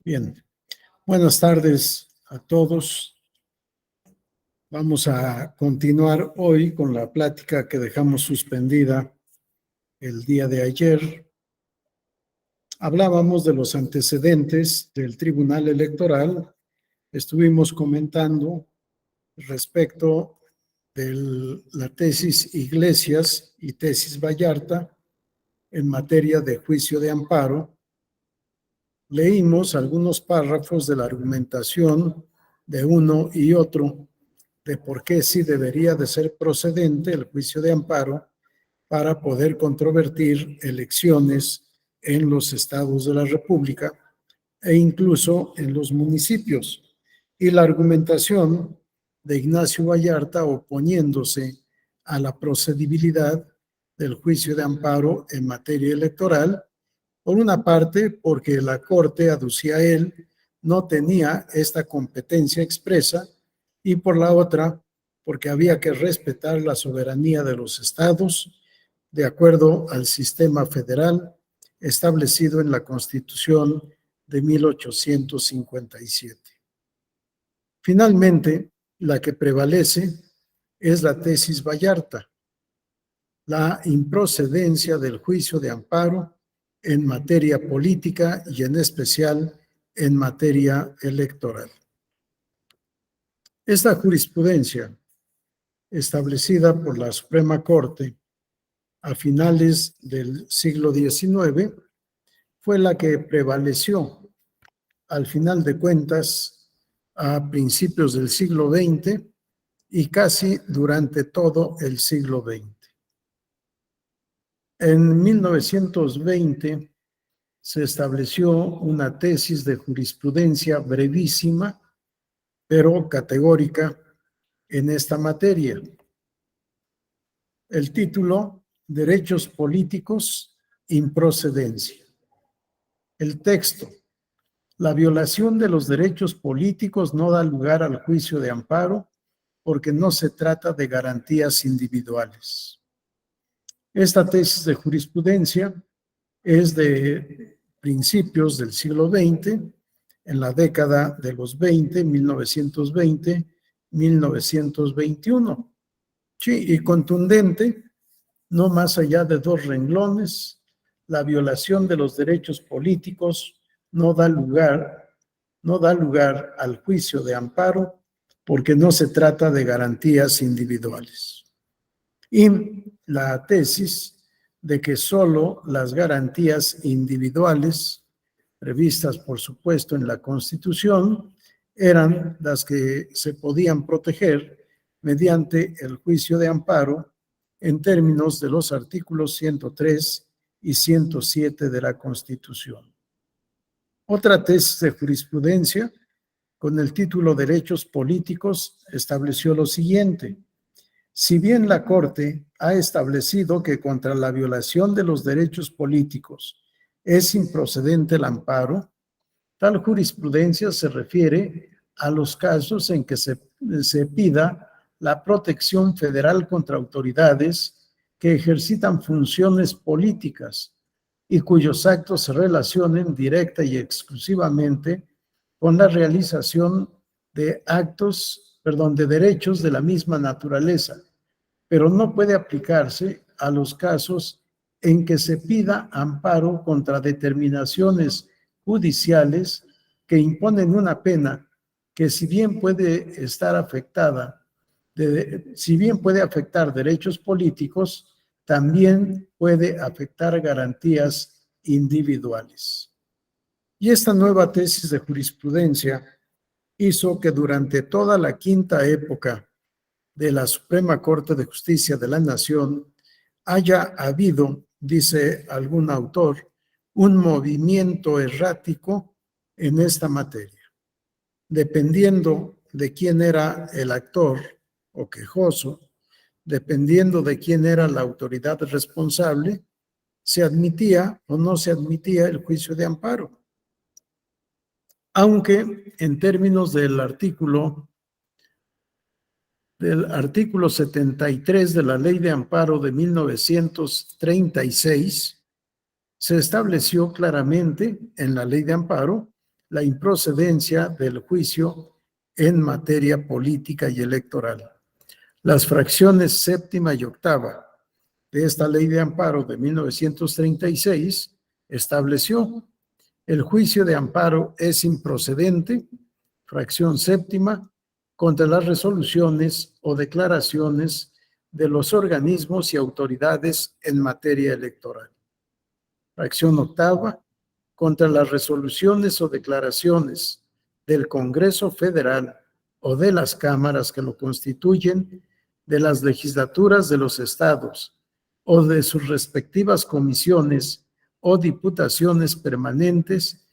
Bien, buenas tardes a todos. Vamos a continuar hoy con la plática que dejamos suspendida el día de ayer. Hablábamos de los antecedentes del Tribunal Electoral. Estuvimos comentando respecto de la tesis Iglesias y tesis Vallarta en materia de juicio de amparo. Leímos algunos párrafos de la argumentación de uno y otro de por qué sí debería de ser procedente el juicio de amparo para poder controvertir elecciones en los estados de la República e incluso en los municipios. Y la argumentación de Ignacio Vallarta oponiéndose a la procedibilidad del juicio de amparo en materia electoral. Por una parte, porque la Corte, aducía él, no tenía esta competencia expresa, y por la otra, porque había que respetar la soberanía de los estados de acuerdo al sistema federal establecido en la Constitución de 1857. Finalmente, la que prevalece es la tesis Vallarta, la improcedencia del juicio de amparo en materia política y en especial en materia electoral. Esta jurisprudencia, establecida por la Suprema Corte a finales del siglo XIX, fue la que prevaleció al final de cuentas a principios del siglo XX y casi durante todo el siglo XX. En 1920 se estableció una tesis de jurisprudencia brevísima, pero categórica en esta materia. El título: Derechos políticos, improcedencia. El texto: la violación de los derechos políticos no da lugar al juicio de amparo porque no se trata de garantías individuales. Esta tesis de jurisprudencia es de principios del siglo XX, en la década de los 20, 1920, 1921. Sí, y contundente, no más allá de 2 renglones: la violación de los derechos políticos no da lugar al juicio de amparo porque no se trata de garantías individuales. Y la tesis de que solo las garantías individuales, previstas por supuesto en la Constitución, eran las que se podían proteger mediante el juicio de amparo en términos de los artículos 103 y 107 de la Constitución. Otra tesis de jurisprudencia, con el título Derechos políticos, estableció lo siguiente: si bien la Corte ha establecido que contra la violación de los derechos políticos es improcedente el amparo, tal jurisprudencia se refiere a los casos en que se pida la protección federal contra autoridades que ejercitan funciones políticas y cuyos actos se relacionen directa y exclusivamente con la realización de de derechos de la misma naturaleza, pero no puede aplicarse a los casos en que se pida amparo contra determinaciones judiciales que imponen una pena que si bien puede afectar derechos políticos, también puede afectar garantías individuales. Y esta nueva tesis de jurisprudencia hizo que durante toda la quinta época de la Suprema Corte de Justicia de la Nación haya habido, dice algún autor, un movimiento errático en esta materia. Dependiendo de quién era el actor o quejoso, dependiendo de quién era la autoridad responsable, se admitía o no se admitía el juicio de amparo. Aunque en términos del artículo 73 de la Ley de Amparo de 1936, se estableció claramente en la Ley de Amparo la improcedencia del juicio en materia política y electoral. Las fracciones séptima y octava de esta Ley de Amparo de 1936 estableció: el juicio de amparo es improcedente, fracción séptima, contra las resoluciones o declaraciones de los organismos y autoridades en materia electoral. Fracción octava, contra las resoluciones o declaraciones del Congreso Federal o de las cámaras que lo constituyen, de las legislaturas de los estados o de sus respectivas comisiones o diputaciones permanentes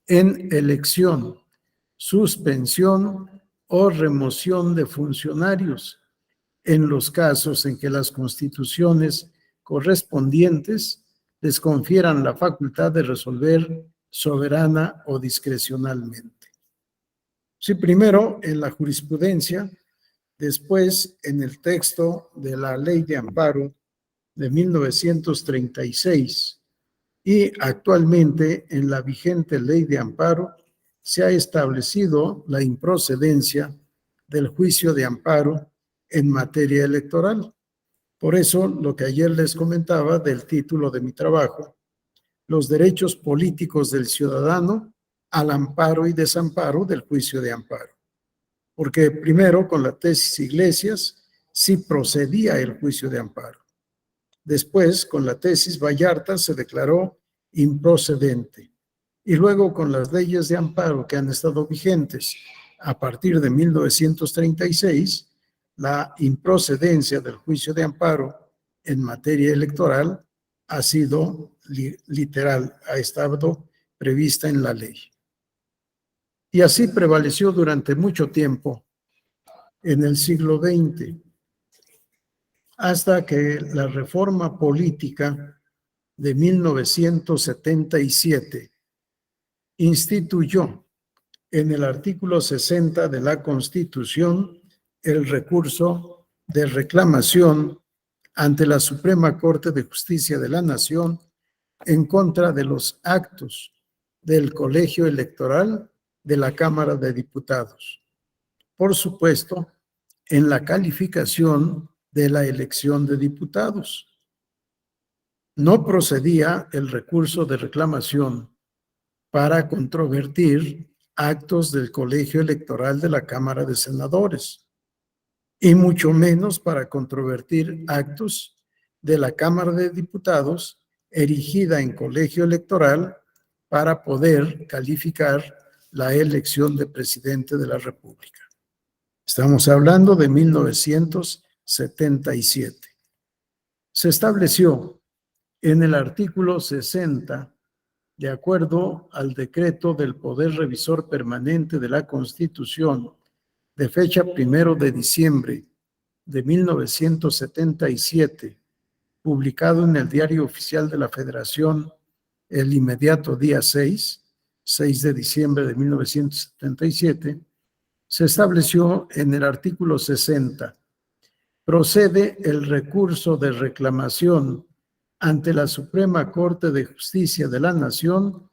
en elección, suspensión o remoción de funcionarios, en los casos en que las constituciones correspondientes les confieran la facultad de resolver soberana o discrecionalmente. Sí, primero en la jurisprudencia, después en el texto de la Ley de Amparo de 1936 y actualmente en la vigente Ley de Amparo se ha establecido la improcedencia del juicio de amparo en materia electoral. Por eso, lo que ayer les comentaba del título de mi trabajo, los derechos políticos del ciudadano al amparo y desamparo del juicio de amparo. Porque primero, con la tesis Iglesias, sí procedía el juicio de amparo. Después, con la tesis Vallarta, se declaró improcedente. Y luego, con las leyes de amparo que han estado vigentes a partir de 1936, la improcedencia del juicio de amparo en materia electoral ha sido literal, ha estado prevista en la ley. Y así prevaleció durante mucho tiempo en el siglo XX, hasta que la reforma política de 1977 instituyó en el artículo 60 de la Constitución el recurso de reclamación ante la Suprema Corte de Justicia de la Nación en contra de los actos del colegio electoral de la Cámara de Diputados. Por supuesto, en la calificación de la elección de diputados. No procedía el recurso de reclamación para controvertir actos del colegio electoral de la Cámara de Senadores, y mucho menos para controvertir actos de la Cámara de Diputados erigida en colegio electoral para poder calificar la elección de presidente de la República. Estamos hablando de 1977. Se estableció en el artículo 60, de acuerdo al decreto del Poder Revisor Permanente de la Constitución, de fecha 1 de diciembre de 1977, publicado en el Diario Oficial de la Federación el inmediato día 6 de diciembre de 1977, se estableció en el artículo 60: procede el recurso de reclamación ante la Suprema Corte de Justicia de la Nación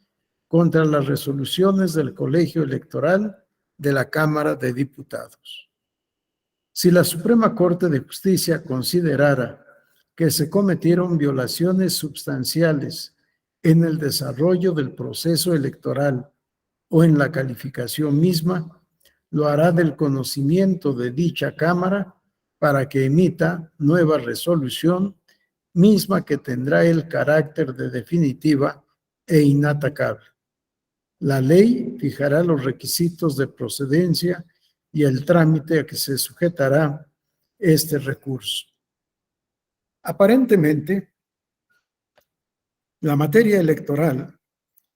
contra las resoluciones del Colegio Electoral de la Cámara de Diputados. Si la Suprema Corte de Justicia considerara que se cometieron violaciones sustanciales en el desarrollo del proceso electoral o en la calificación misma, lo hará del conocimiento de dicha Cámara para que emita nueva resolución, misma que tendrá el carácter de definitiva e inatacable. La ley fijará los requisitos de procedencia y el trámite a que se sujetará este recurso. Aparentemente, la materia electoral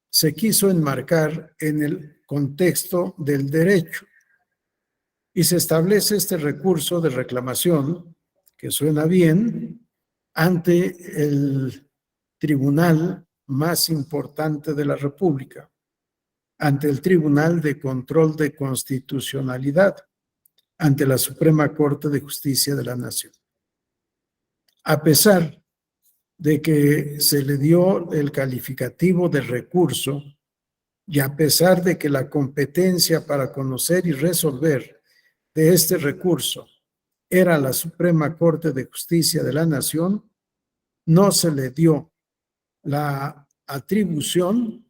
se quiso enmarcar en el contexto del derecho y se establece este recurso de reclamación, que suena bien, ante el tribunal más importante de la República, ante el Tribunal de Control de Constitucionalidad, ante la Suprema Corte de Justicia de la Nación. A pesar de que se le dio el calificativo de recurso Y a pesar de que la competencia para conocer y resolver de este recurso era la Suprema Corte de Justicia de la Nación, no se le dio la atribución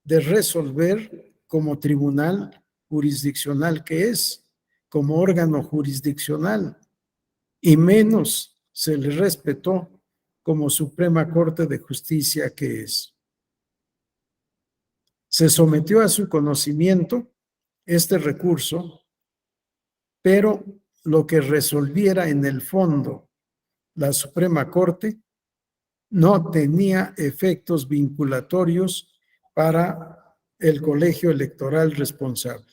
de resolver como tribunal jurisdiccional que es, como órgano jurisdiccional, y menos se le respetó como Suprema Corte de Justicia que es. Se sometió a su conocimiento este recurso, pero lo que resolviera en el fondo la Suprema Corte no tenía efectos vinculatorios para el colegio electoral responsable,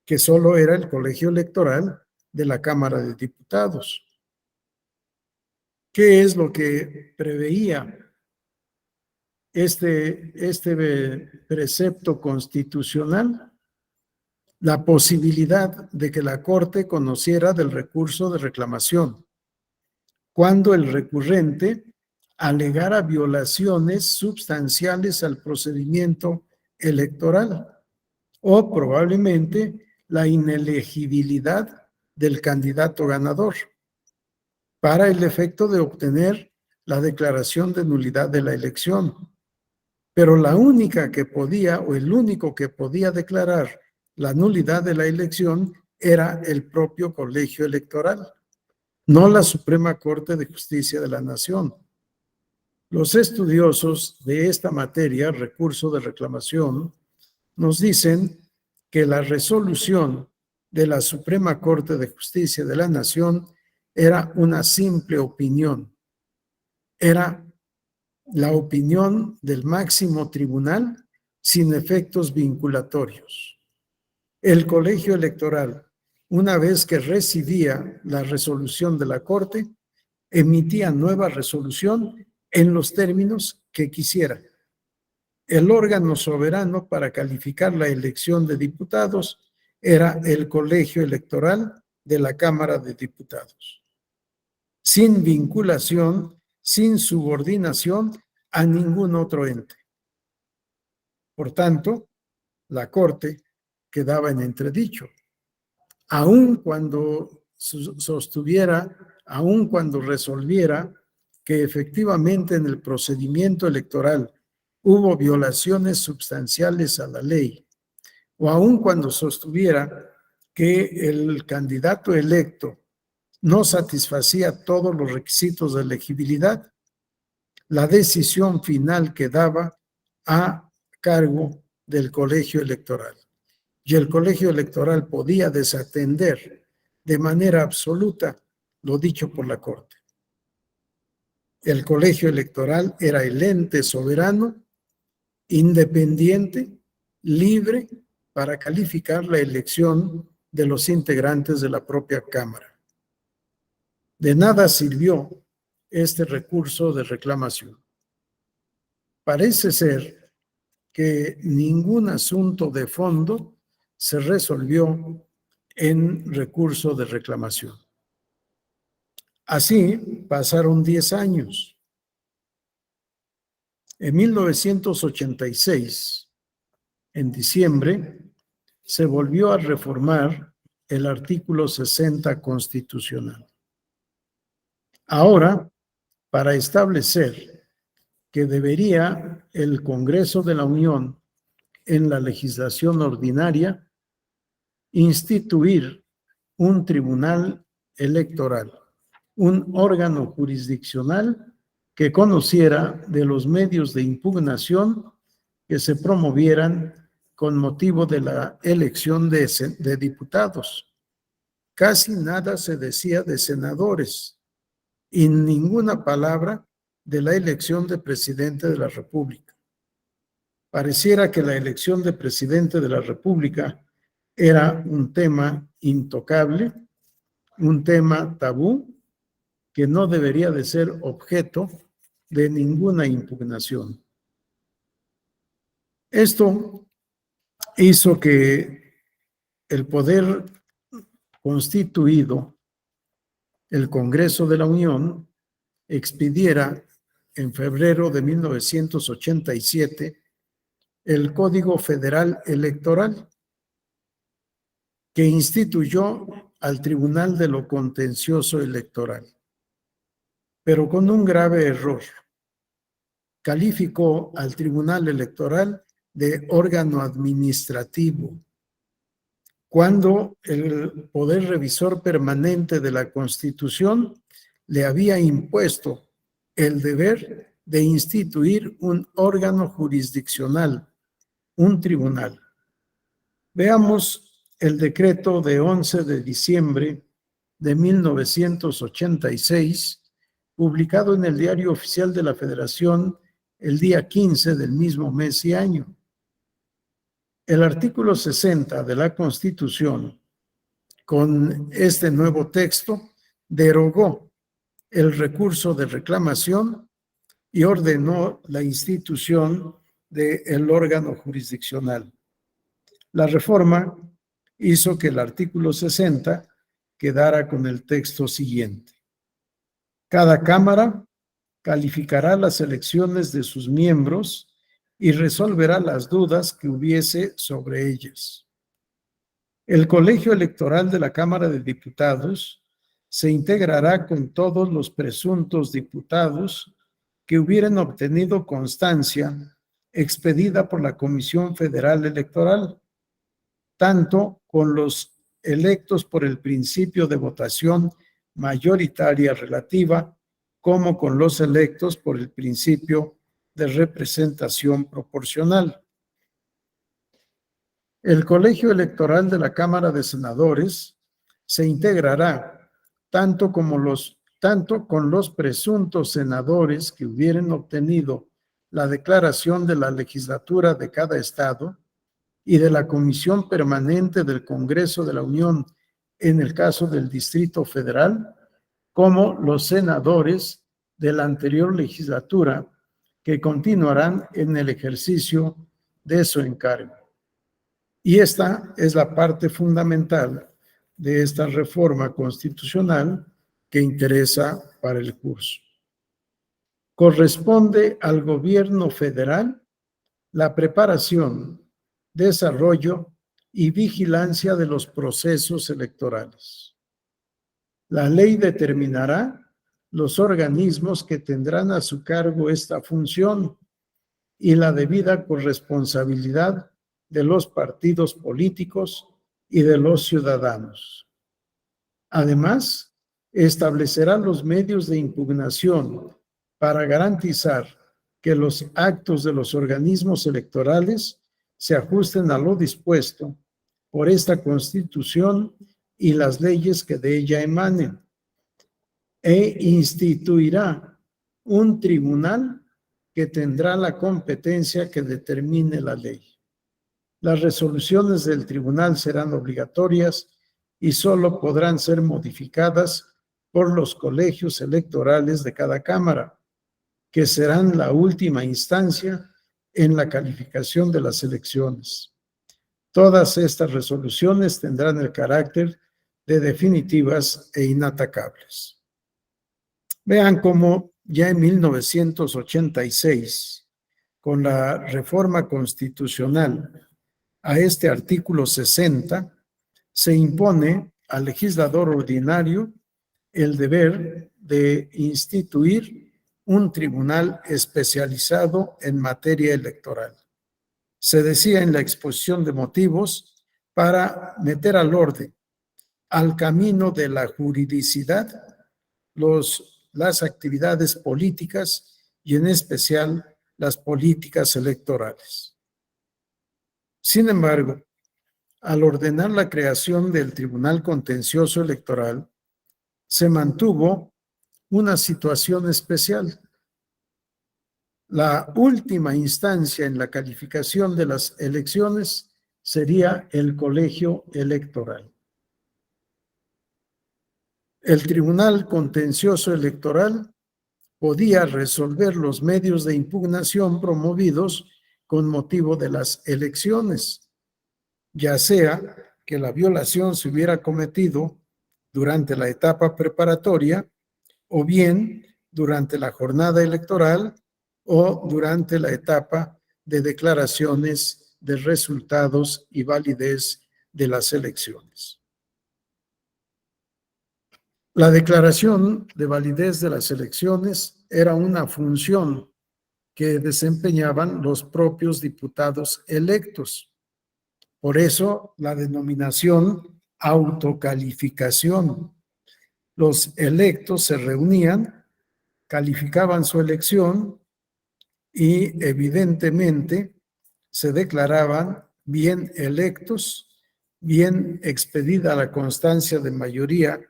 que solo era el colegio electoral de la Cámara de Diputados. ¿Qué es lo que preveía este precepto constitucional? La posibilidad de que la Corte conociera del recurso de reclamación cuando el recurrente alegara violaciones sustanciales al procedimiento electoral o probablemente la inelegibilidad del candidato ganador para el efecto de obtener la declaración de nulidad de la elección. Pero la única que podía o el único que podía declarar la nulidad de la elección era el propio colegio electoral, no la Suprema Corte de Justicia de la Nación. Los estudiosos de esta materia, recurso de reclamación, nos dicen que la resolución de la Suprema Corte de Justicia de la Nación era una simple opinión. Era la opinión del máximo tribunal sin efectos vinculatorios. El colegio electoral, una vez que recibía la resolución de la Corte, emitía nueva resolución en los términos que quisiera. El órgano soberano para calificar la elección de diputados era el colegio electoral de la Cámara de Diputados, sin vinculación, sin subordinación a ningún otro ente. Por tanto, la Corte quedaba en entredicho, aun cuando sostuviera, aun cuando resolviera que efectivamente en el procedimiento electoral hubo violaciones sustanciales a la ley, o aun cuando sostuviera que el candidato electo no satisfacía todos los requisitos de elegibilidad, la decisión final quedaba a cargo del colegio electoral. Y el colegio electoral podía desatender de manera absoluta lo dicho por la Corte. El colegio electoral era el ente soberano, independiente, libre para calificar la elección de los integrantes de la propia Cámara. De nada sirvió este recurso de reclamación. Parece ser que ningún asunto de fondo se resolvió en recurso de reclamación. Así pasaron 10 años. En 1986, en diciembre, se volvió a reformar el artículo 60 constitucional. Ahora, para establecer que debería el Congreso de la Unión, en la legislación ordinaria, instituir un tribunal electoral, un órgano jurisdiccional que conociera de los medios de impugnación que se promovieran con motivo de la elección de diputados. Casi nada se decía de senadores y ninguna palabra de la elección de presidente de la República. Pareciera que la elección de presidente de la República era un tema intocable, un tema tabú, que no debería de ser objeto de ninguna impugnación. Esto hizo que el poder constituido, el Congreso de la Unión, expidiera en febrero de 1987 el Código Federal Electoral, que instituyó al Tribunal de lo Contencioso Electoral, pero con un grave error. Calificó al Tribunal Electoral de órgano administrativo, cuando el Poder Revisor Permanente de la Constitución le había impuesto el deber de instituir un órgano jurisdiccional, un tribunal. Veamos el decreto de 11 de diciembre de 1986, publicado en el Diario Oficial de la Federación el día 15 del mismo mes y año. El artículo 60 de la Constitución, con este nuevo texto, derogó el recurso de reclamación y ordenó la institución del órgano jurisdiccional. La reforma hizo que el artículo 60 quedara con el texto siguiente: cada Cámara calificará las elecciones de sus miembros y resolverá las dudas que hubiese sobre ellas. El colegio electoral de la Cámara de Diputados se integrará con todos los presuntos diputados que hubieran obtenido constancia expedida por la Comisión Federal Electoral, tanto con los electos por el principio de votación mayoritaria relativa como con los electos por el principio de representación proporcional. El colegio electoral de la Cámara de Senadores se integrará tanto con los presuntos senadores que hubieran obtenido la declaración de la legislatura de cada estado y de la Comisión Permanente del Congreso de la Unión en el caso del Distrito Federal, como los senadores de la anterior legislatura que continuarán en el ejercicio de su encargo. Y esta es la parte fundamental de esta reforma constitucional que interesa para el curso. Corresponde al gobierno federal la preparación, desarrollo y vigilancia de los procesos electorales. La ley determinará los organismos que tendrán a su cargo esta función y la debida corresponsabilidad de los partidos políticos y de los ciudadanos. Además, establecerá los medios de impugnación para garantizar que los actos de los organismos electorales se ajusten a lo dispuesto por esta Constitución y las leyes que de ella emanen, e instituirá un tribunal que tendrá la competencia que determine la ley. Las resoluciones del tribunal serán obligatorias y solo podrán ser modificadas por los colegios electorales de cada Cámara, que serán la última instancia en la calificación de las elecciones. Todas estas resoluciones tendrán el carácter de definitivas e inatacables. Vean cómo ya en 1986, con la reforma constitucional a este artículo 60, se impone al legislador ordinario el deber de instituir un tribunal especializado en materia electoral. Se decía en la exposición de motivos, para meter al orden, al camino de la juridicidad, las actividades políticas y en especial las políticas electorales. Sin embargo, al ordenar la creación del Tribunal Contencioso Electoral, se mantuvo una situación especial. La última instancia en la calificación de las elecciones sería el colegio electoral. El Tribunal Contencioso Electoral podía resolver los medios de impugnación promovidos con motivo de las elecciones, ya sea que la violación se hubiera cometido durante la etapa preparatoria o bien durante la jornada electoral o durante la etapa de declaraciones de resultados y validez de las elecciones. La declaración de validez de las elecciones era una función que desempeñaban los propios diputados electos. Por eso la denominación autocalificación. Los electos se reunían, calificaban su elección y evidentemente se declaraban bien electos, bien expedida la constancia de mayoría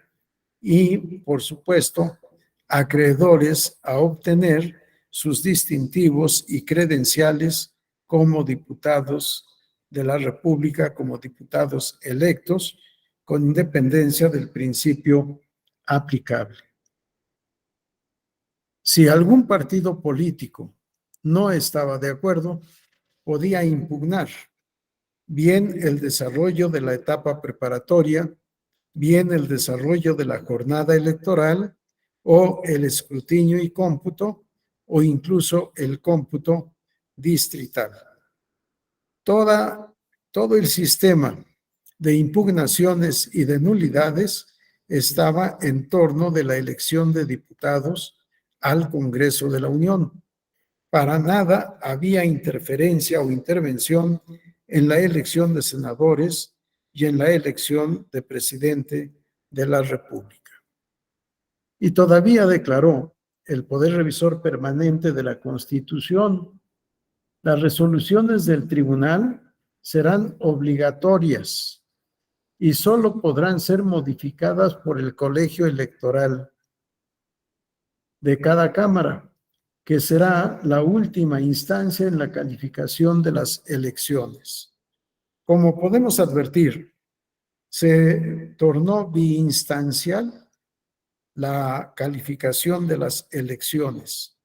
y, por supuesto, acreedores a obtener sus distintivos y credenciales como diputados de la República, como diputados electos, con independencia del principio aplicable. Si algún partido político no estaba de acuerdo, podía impugnar bien el desarrollo de la etapa preparatoria, bien el desarrollo de la jornada electoral o el escrutinio y cómputo o incluso el cómputo distrital. Todo el sistema de impugnaciones y de nulidades estaba en torno de la elección de diputados al Congreso de la Unión. Para nada había interferencia o intervención en la elección de senadores y en la elección de presidente de la República. Y todavía declaró el Poder Revisor Permanente de la Constitución: las resoluciones del tribunal serán obligatorias y solo podrán ser modificadas por el colegio electoral de cada cámara, que será la última instancia en la calificación de las elecciones. Como podemos advertir, se tornó biinstancial la calificación de las elecciones.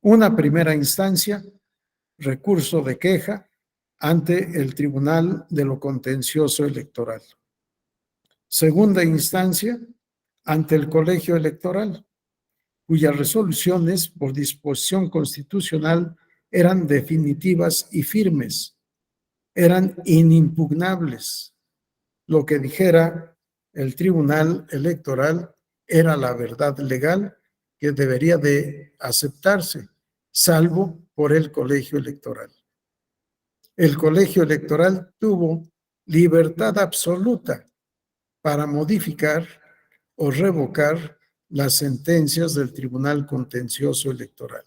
Una primera instancia, recurso de queja ante el Tribunal de lo Contencioso Electoral. Segunda instancia, ante el Colegio Electoral, cuyas resoluciones por disposición constitucional eran definitivas y firmes, eran inimpugnables. Lo que dijera el Tribunal Electoral era la verdad legal que debería de aceptarse, salvo por el Colegio Electoral. El Colegio Electoral tuvo libertad absoluta para modificar o revocar las sentencias del Tribunal Contencioso Electoral.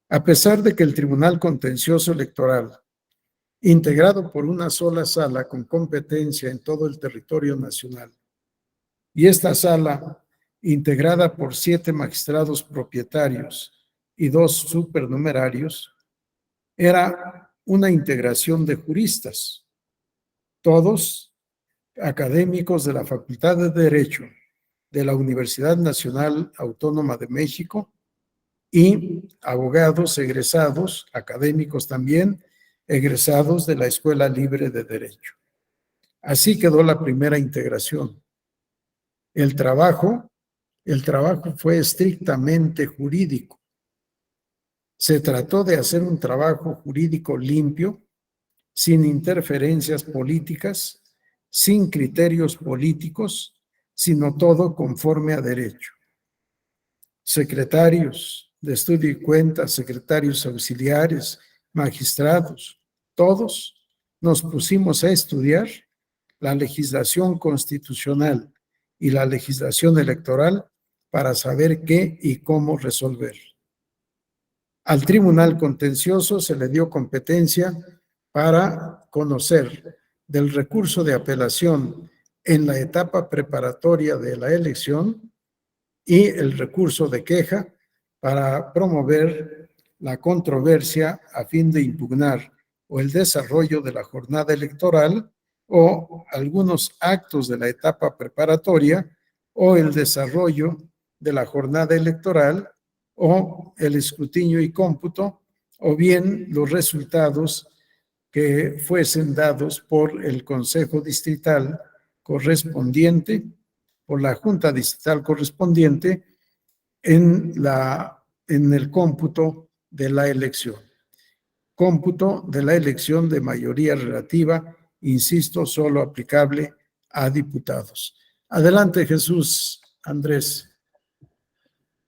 A pesar de que el Tribunal Contencioso Electoral, integrado por una sola sala con competencia en todo el territorio nacional, y esta sala, integrada por 7 magistrados propietarios y 2 supernumerarios, era una integración de juristas, todos académicos de la Facultad de Derecho de la Universidad Nacional Autónoma de México y abogados egresados, académicos también, egresados de la Escuela Libre de Derecho. Así quedó la primera integración. El trabajo fue estrictamente jurídico. Se trató de hacer un trabajo jurídico limpio, sin interferencias políticas, sin criterios políticos, sino todo conforme a derecho. Secretarios de estudio y cuenta, secretarios auxiliares, magistrados, todos nos pusimos a estudiar la legislación constitucional y la legislación electoral para saber qué y cómo resolver. Al Tribunal Contencioso se le dio competencia para conocer del recurso de apelación en la etapa preparatoria de la elección y el recurso de queja para promover la controversia a fin de impugnar o el desarrollo de la jornada electoral o algunos actos de la etapa preparatoria o el desarrollo de la jornada electoral o el escrutinio y cómputo o bien los resultados que fuesen dados por el Consejo Distrital correspondiente, por la Junta Distrital correspondiente en el cómputo de la elección. Cómputo de la elección de mayoría relativa, insisto, solo aplicable a diputados. Adelante, Jesús Andrés.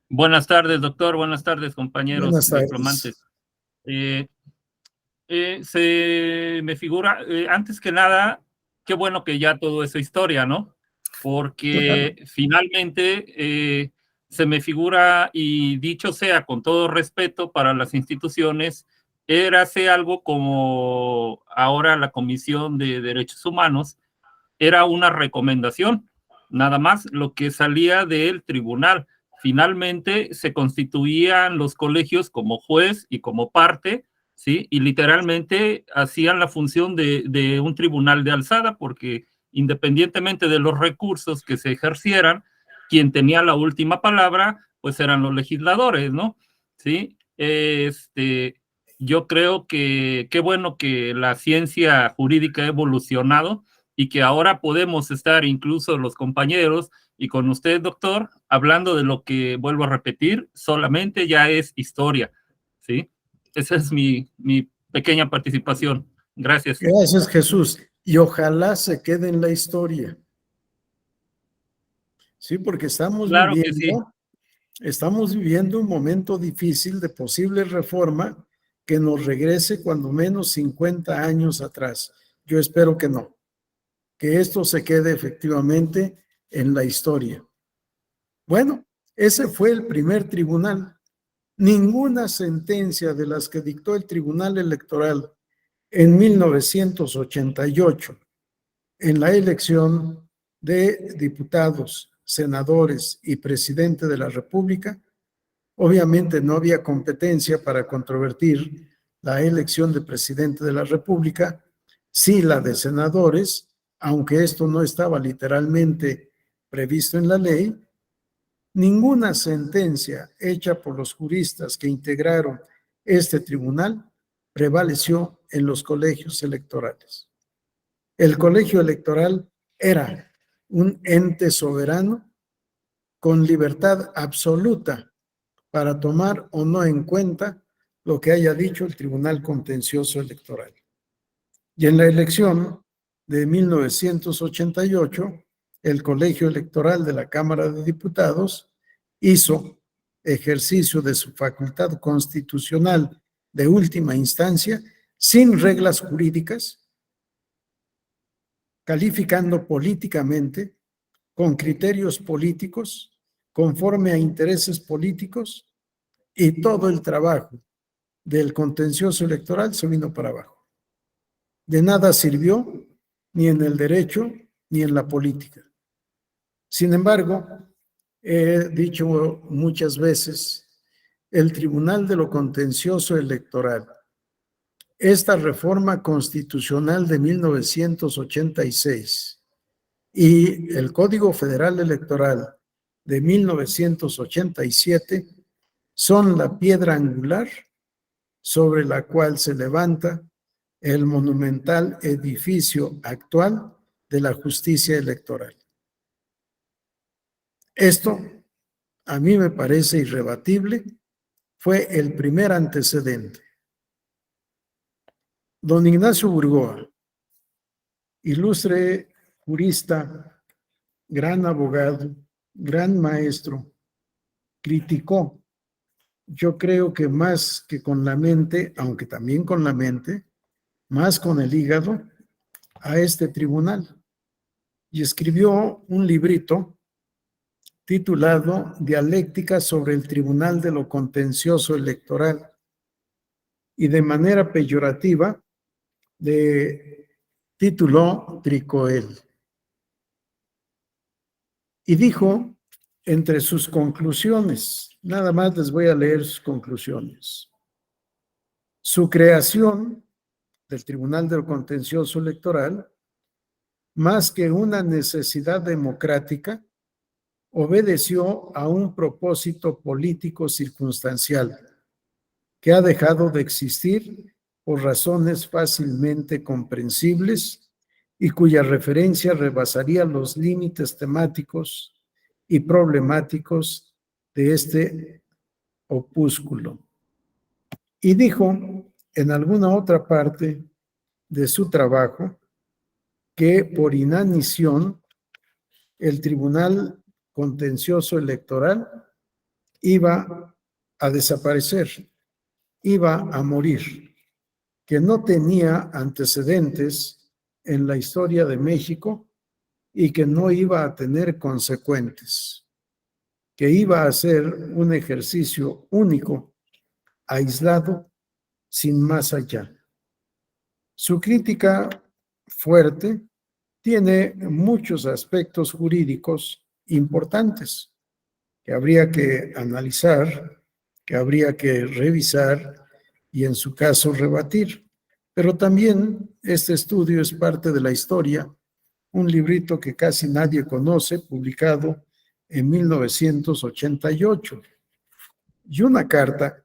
Buenas tardes, doctor. Buenas tardes, compañeros. Buenas tardes. Diplomantes. Se me figura, antes que nada, qué bueno que ya todo es historia, ¿no? Porque finalmente se me figura, y dicho sea con todo respeto para las instituciones, érase algo como ahora la Comisión de Derechos Humanos, era una recomendación, nada más lo que salía del tribunal. Finalmente se constituían los colegios como juez y como parte, ¿sí? Y literalmente hacían la función de un tribunal de alzada, porque independientemente de los recursos que se ejercieran, quien tenía la última palabra, pues eran los legisladores, ¿no? ¿Sí? Yo creo que qué bueno que la ciencia jurídica ha evolucionado y que ahora podemos estar incluso los compañeros y con usted, doctor, hablando de lo que, vuelvo a repetir, solamente ya es historia, ¿sí? Esa es mi pequeña participación. Gracias. Gracias, Jesús. Y ojalá se quede en la historia. Sí, porque estamos viviendo un momento difícil de posible reforma que nos regrese cuando menos 50 años atrás. Yo espero que no, que esto se quede efectivamente en la historia. Bueno, ese fue el primer tribunal. Ninguna sentencia de las que dictó el Tribunal Electoral en 1988 en la elección de diputados, senadores y presidente de la República, obviamente no había competencia para controvertir la elección de presidente de la República, sí la de senadores, aunque esto no estaba literalmente previsto en la ley. Ninguna sentencia hecha por los juristas que integraron este tribunal prevaleció en los colegios electorales. El colegio electoral era un ente soberano con libertad absoluta para tomar o no en cuenta lo que haya dicho el Tribunal Contencioso Electoral. Y en la elección de 1988, el colegio electoral de la Cámara de Diputados hizo ejercicio de su facultad constitucional de última instancia sin reglas jurídicas, calificando políticamente, con criterios políticos, conforme a intereses políticos, y todo el trabajo del contencioso electoral se vino para abajo. De nada sirvió ni en el derecho ni en la política. Sin embargo, he dicho muchas veces, el Tribunal de lo Contencioso Electoral, esta reforma constitucional de 1986 y el Código Federal Electoral de 1987 son la piedra angular sobre la cual se levanta el monumental edificio actual de la justicia electoral. Esto, a mí me parece irrebatible, fue el primer antecedente. Don Ignacio Burgoa, ilustre jurista, gran abogado, gran maestro, criticó, yo creo que más que con la mente, aunque también con la mente, más con el hígado, a este tribunal. Y escribió un librito titulado Dialéctica sobre el Tribunal de lo Contencioso Electoral. Y de manera peyorativa le tituló Tricoel. Y dijo, entre sus conclusiones, nada más les voy a leer sus conclusiones. Su creación del Tribunal del Contencioso Electoral, más que una necesidad democrática, obedeció a un propósito político circunstancial que ha dejado de existir por razones fácilmente comprensibles y cuya referencia rebasaría los límites temáticos y problemáticos de este opúsculo. Y dijo en alguna otra parte de su trabajo que por inanición el Tribunal Contencioso Electoral iba a desaparecer, iba a morir, que no tenía antecedentes en la historia de México y que no iba a tener consecuentes, que iba a ser un ejercicio único, aislado, sin más allá. Su crítica fuerte tiene muchos aspectos jurídicos importantes que habría que analizar, que habría que revisar y en su caso rebatir. Pero también este estudio es parte de la historia, un librito que casi nadie conoce, publicado en 1988, y una carta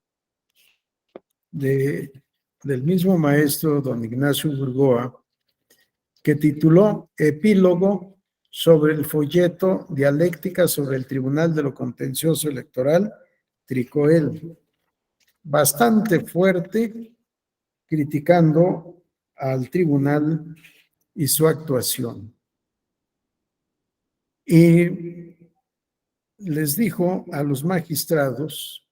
del mismo maestro don Ignacio Burgoa, que tituló Epílogo sobre el folleto Dialéctica sobre el Tribunal de lo Contencioso Electoral, Tricoel, bastante fuerte, criticando al tribunal y su actuación. Y les dijo a los magistrados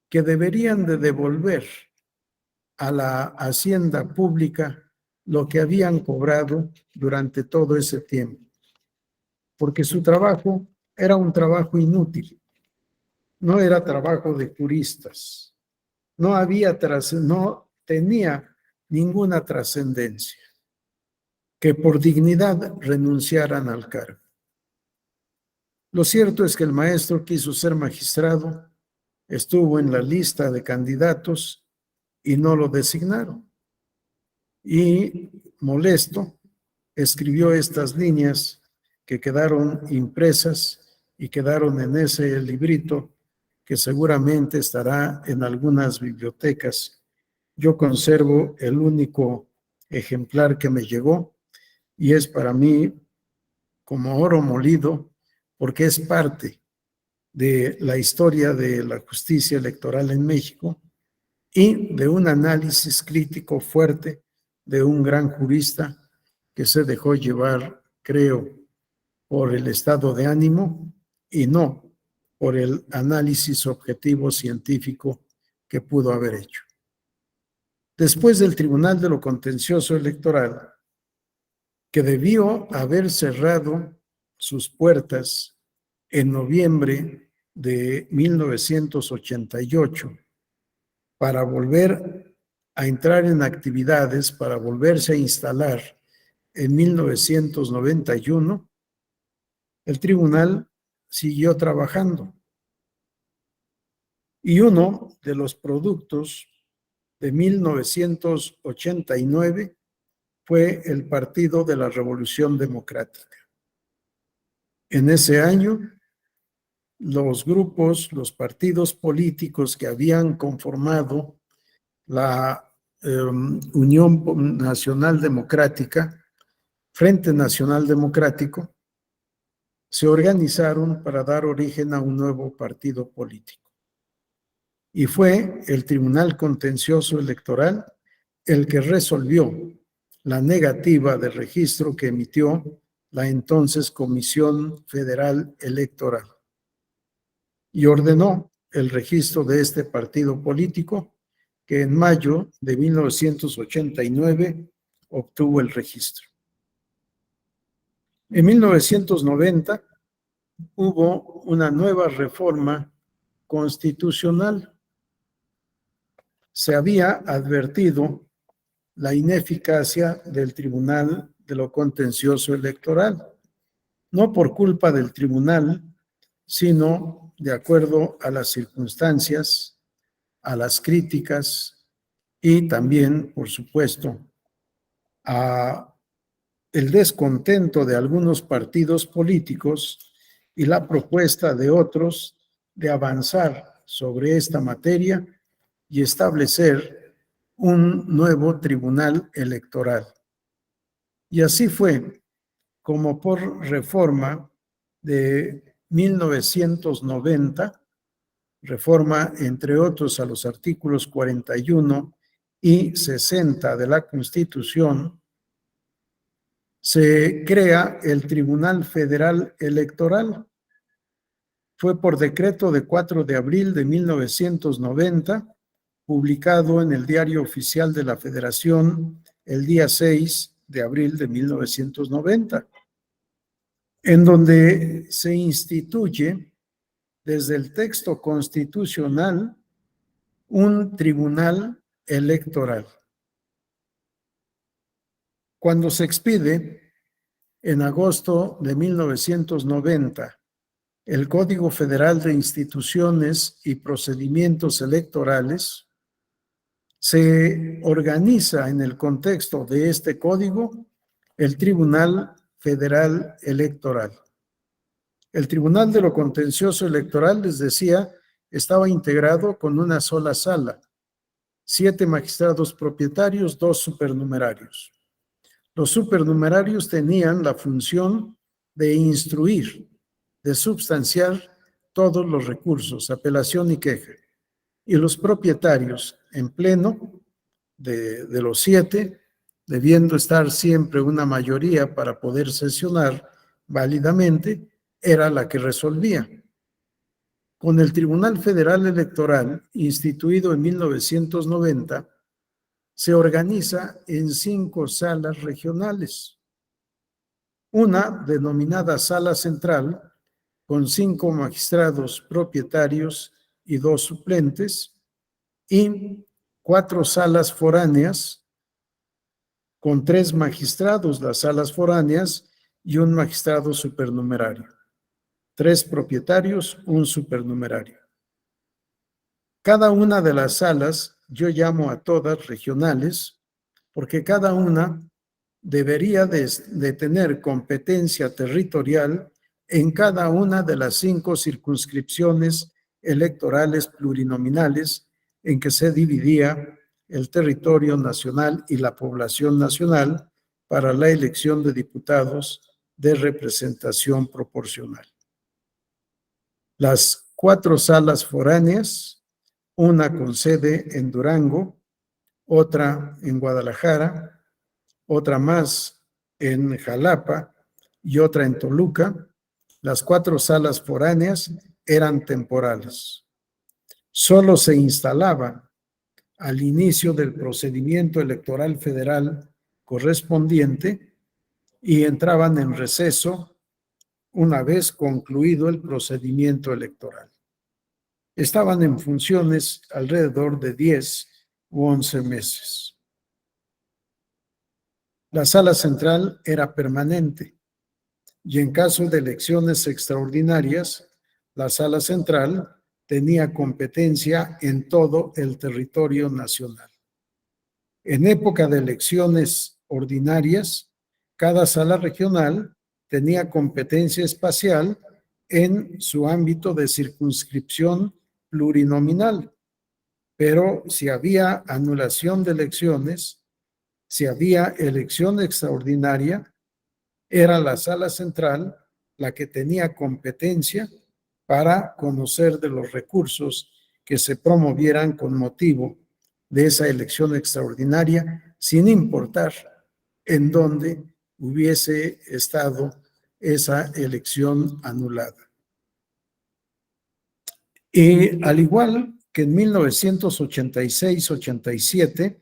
que deberían de devolver a la hacienda pública lo que habían cobrado durante todo ese tiempo, porque su trabajo era un trabajo inútil, no era trabajo de juristas, no tenía ninguna trascendencia, que por dignidad renunciaran al cargo. Lo cierto es que el maestro quiso ser magistrado, estuvo en la lista de candidatos y no lo designaron. Y molesto, escribió estas líneas que quedaron impresas y quedaron en ese librito que seguramente estará en algunas bibliotecas. Yo conservo el único ejemplar que me llegó y es para mí como oro molido porque es parte de la historia de la justicia electoral en México y de un análisis crítico fuerte de un gran jurista que se dejó llevar, creo, por el estado de ánimo y no por el análisis objetivo científico que pudo haber hecho. Después del Tribunal de lo Contencioso Electoral, que debió haber cerrado sus puertas en noviembre de 1988 para volver a entrar en actividades, para volverse a instalar en 1991, el tribunal siguió trabajando. Y uno de los productos de 1989 fue el Partido de la Revolución Democrática. En ese año, los partidos políticos que habían conformado la Unión Nacional Democrática, Frente Nacional Democrático, se organizaron para dar origen a un nuevo partido político. Y fue el Tribunal Contencioso Electoral el que resolvió la negativa de registro que emitió la entonces Comisión Federal Electoral y ordenó el registro de este partido político que en mayo de 1989 obtuvo el registro. En 1990 hubo una nueva reforma constitucional. Se había advertido la ineficacia del Tribunal de lo Contencioso Electoral, no por culpa del tribunal, sino de acuerdo a las circunstancias, a las críticas y también, por supuesto, a el descontento de algunos partidos políticos y la propuesta de otros de avanzar sobre esta materia y establecer un nuevo tribunal electoral. Y así fue como por reforma de 1990, reforma, entre otros, a los artículos 41 y 60 de la Constitución, se crea el Tribunal Federal Electoral. Fue por decreto de 4 de abril de 1990, publicado en el Diario Oficial de la Federación el día 6 de abril de 1990, en donde se instituye desde el texto constitucional un tribunal electoral. Cuando se expide, en agosto de 1990, el Código Federal de Instituciones y Procedimientos Electorales, se organiza en el contexto de este código el Tribunal Federal Electoral. El Tribunal de lo Contencioso Electoral, les decía, estaba integrado con una sola sala, 7 magistrados propietarios, 2 supernumerarios. Los supernumerarios tenían la función de instruir, de substanciar todos los recursos, apelación y queja. Y los propietarios, en pleno, de los 7, debiendo estar siempre una mayoría para poder sesionar válidamente, era la que resolvía. Con el Tribunal Federal Electoral, instituido en 1990, se organiza en 5 salas regionales. Una denominada Sala Central, con 5 magistrados propietarios y 2 suplentes, y 4 salas foráneas, con 3 magistrados, las salas foráneas, y un magistrado supernumerario. 3 propietarios, un supernumerario. Cada una de las salas, yo llamo a todas regionales, porque cada una debería de tener competencia territorial en cada una de las 5 circunscripciones electorales plurinominales en que se dividía el territorio nacional y la población nacional para la elección de diputados de representación proporcional. Las 4 salas foráneas, una con sede en Durango, otra en Guadalajara, otra más en Jalapa y otra en Toluca. Las 4 salas foráneas eran temporales. Solo se instalaban al inicio del procedimiento electoral federal correspondiente y entraban en receso una vez concluido el procedimiento electoral. Estaban en funciones alrededor de 10 u 11 meses. La sala central era permanente y en caso de elecciones extraordinarias, la sala central tenía competencia en todo el territorio nacional. En época de elecciones ordinarias, cada sala regional tenía competencia espacial en su ámbito de circunscripción plurinominal, pero si había anulación de elecciones, si había elección extraordinaria, era la sala central la que tenía competencia para conocer de los recursos que se promovieran con motivo de esa elección extraordinaria, sin importar en dónde hubiese estado esa elección anulada. Y al igual que en 1986-87,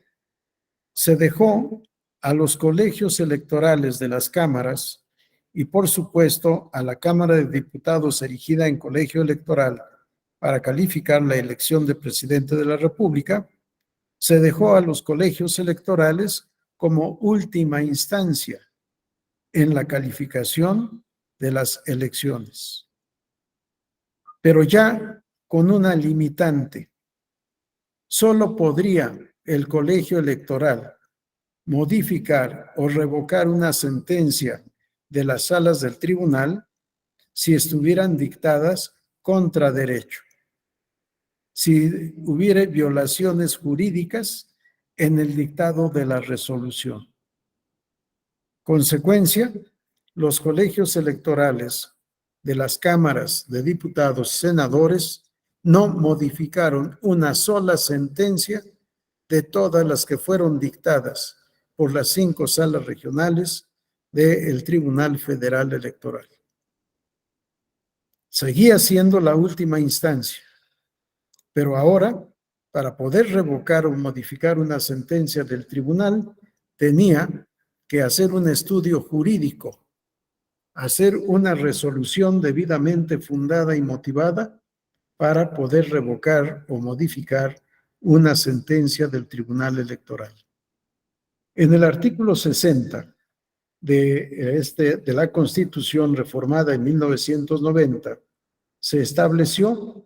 se dejó a los colegios electorales de las cámaras y, por supuesto, a la Cámara de Diputados erigida en colegio electoral para calificar la elección de presidente de la República, se dejó a los colegios electorales como última instancia en la calificación de las elecciones. Pero ya con una limitante. Solo podría el colegio electoral modificar o revocar una sentencia de las salas del tribunal si estuvieran dictadas contra derecho, si hubiera violaciones jurídicas en el dictado de la resolución. Consecuencia, los colegios electorales de las cámaras de diputados y senadores no modificaron una sola sentencia de todas las que fueron dictadas por las 5 salas regionales del Tribunal Federal Electoral. Seguía siendo la última instancia, pero ahora, para poder revocar o modificar una sentencia del tribunal, tenía que hacer un estudio jurídico, hacer una resolución debidamente fundada y motivada para poder revocar o modificar una sentencia del Tribunal Electoral. En el artículo 60 de la Constitución reformada en 1990, se estableció: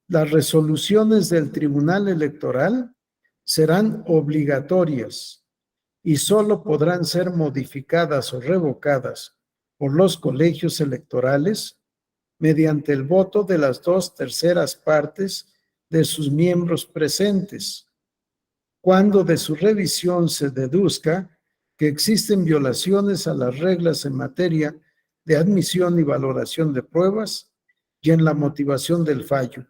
las resoluciones del Tribunal Electoral serán obligatorias y solo podrán ser modificadas o revocadas por los colegios electorales mediante el voto de las 2/3 partes de sus miembros presentes, cuando de su revisión se deduzca que existen violaciones a las reglas en materia de admisión y valoración de pruebas y en la motivación del fallo,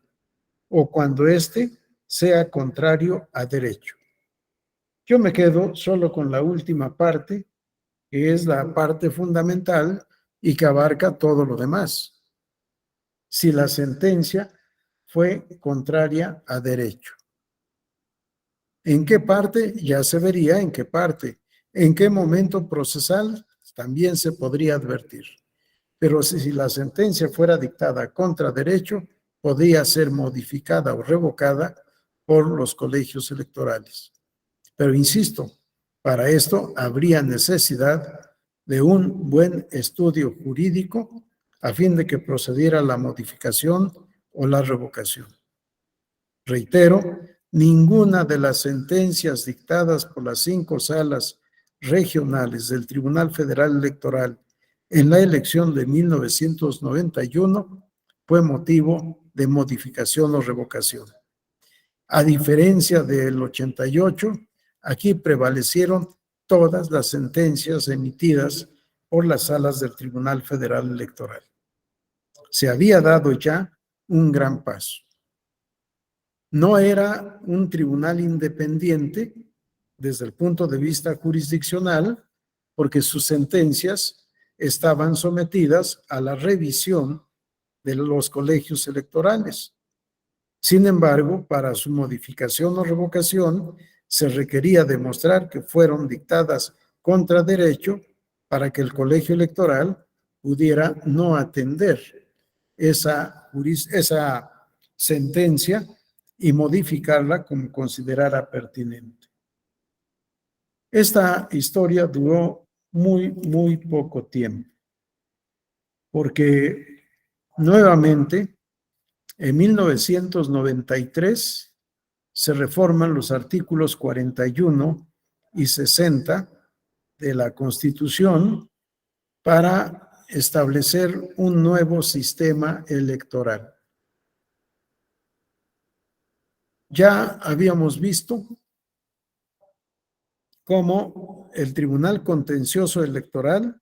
o cuando éste sea contrario a derecho. Yo me quedo solo con la última parte, que es la parte fundamental y que abarca todo lo demás. Si la sentencia fue contraria a derecho. ¿En qué parte? Ya se vería en qué parte. ¿En qué momento procesal? También se podría advertir. Pero si la sentencia fuera dictada contra derecho, podría ser modificada o revocada por los colegios electorales. Pero insisto, para esto habría necesidad de un buen estudio jurídico a fin de que procediera la modificación o la revocación. Reitero, ninguna de las sentencias dictadas por las 5 salas regionales del Tribunal Federal Electoral en la elección de 1991 fue motivo de modificación o revocación. A diferencia del 88, aquí prevalecieron todas las sentencias emitidas por las salas del Tribunal Federal Electoral. Se había dado ya un gran paso. No era un tribunal independiente desde el punto de vista jurisdiccional, porque sus sentencias estaban sometidas a la revisión de los colegios electorales. Sin embargo, para su modificación o revocación, se requería demostrar que fueron dictadas contra derecho para que el colegio electoral pudiera no atender esa sentencia y modificarla como considerara pertinente. Esta historia duró muy poco tiempo, porque nuevamente en 1993 se reforman los artículos 41 y 60 de la Constitución para establecer un nuevo sistema electoral. Ya habíamos visto cómo el Tribunal Contencioso Electoral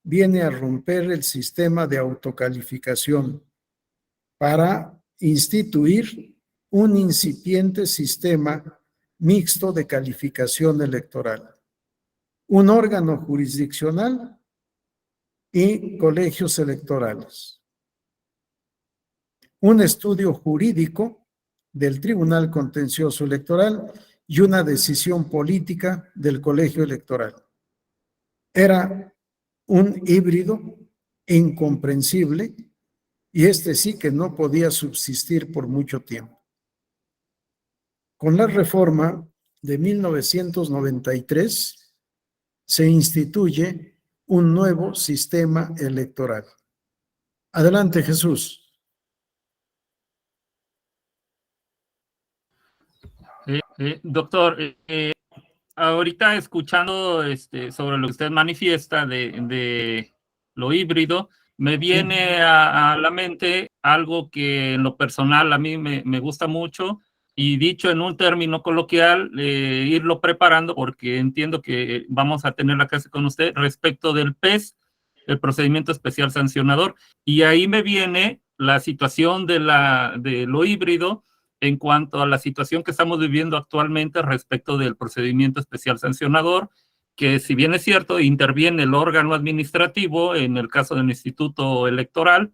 viene a romper el sistema de autocalificación para instituir un incipiente sistema mixto de calificación electoral, un órgano jurisdiccional y colegios electorales, un estudio jurídico del Tribunal Contencioso Electoral y una decisión política del colegio electoral. Era un híbrido incomprensible y este sí que no podía subsistir por mucho tiempo. Con la reforma de 1993 se instituye un nuevo sistema electoral. Adelante, Jesús. Doctor, ahorita escuchando sobre lo que usted manifiesta de lo híbrido, me viene a la mente algo que en lo personal a mí me gusta mucho, y dicho en un término coloquial, irlo preparando porque entiendo que vamos a tener la clase con usted respecto del PES, el procedimiento especial sancionador, y ahí me viene la situación de lo híbrido en cuanto a la situación que estamos viviendo actualmente respecto del procedimiento especial sancionador, que si bien es cierto, interviene el órgano administrativo en el caso del Instituto Electoral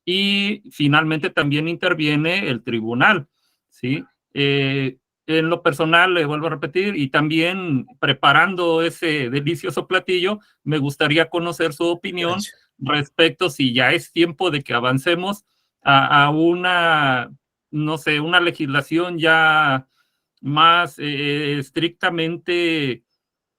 y finalmente también interviene el tribunal, ¿sí? En lo personal, le vuelvo a repetir, y también preparando ese delicioso platillo, me gustaría conocer su opinión Gracias. respecto si ya es tiempo de que avancemos a una, no sé, una legislación ya más estrictamente,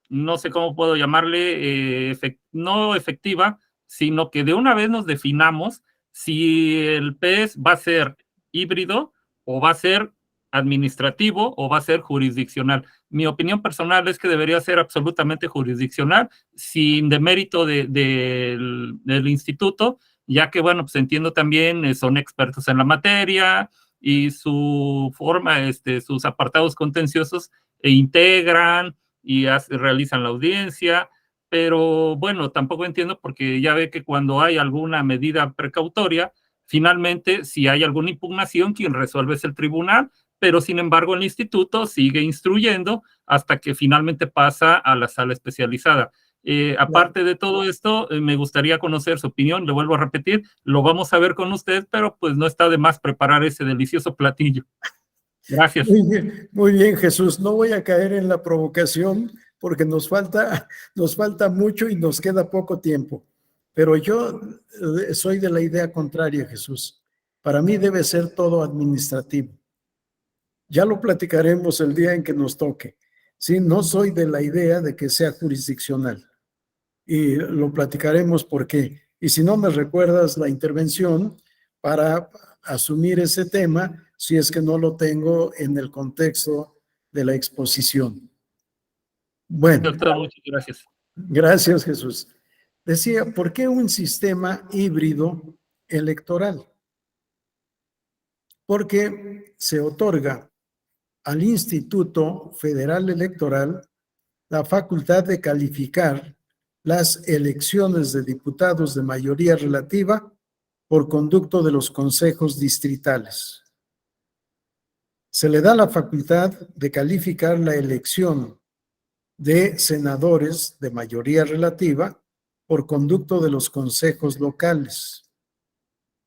no sé cómo puedo llamarle, no efectiva, sino que de una vez nos definamos si el PES va a ser híbrido o va a ser administrativo o va a ser jurisdiccional. Mi opinión personal es que debería ser absolutamente jurisdiccional, sin demérito del instituto, ya que, bueno, pues entiendo también, son expertos en la materia y su forma, sus apartados contenciosos integran y realizan la audiencia, pero bueno, tampoco entiendo porque ya ve que cuando hay alguna medida precautoria, finalmente, si hay alguna impugnación, quien resuelve es el tribunal, pero sin embargo el instituto sigue instruyendo hasta que finalmente pasa a la sala especializada. Aparte de todo esto, me gustaría conocer su opinión, le vuelvo a repetir, lo vamos a ver con usted, pero pues no está de más preparar ese delicioso platillo. Gracias. Muy bien, Jesús. No voy a caer en la provocación porque nos falta mucho y nos queda poco tiempo. Pero yo soy de la idea contraria, Jesús. Para mí debe ser todo administrativo. Ya lo platicaremos el día en que nos toque. Sí, no soy de la idea de que sea jurisdiccional. Y lo platicaremos por qué. Y si no me recuerdas la intervención para asumir ese tema, si es que no lo tengo en el contexto de la exposición. Bueno, Doctor, muchas gracias. gracias, Jesús. Decía, ¿por qué un sistema híbrido electoral? Porque se otorga al Instituto Federal Electoral la facultad de calificar las elecciones de diputados de mayoría relativa por conducto de los consejos distritales. Se le da la facultad de calificar la elección de senadores de mayoría relativa por conducto de los consejos locales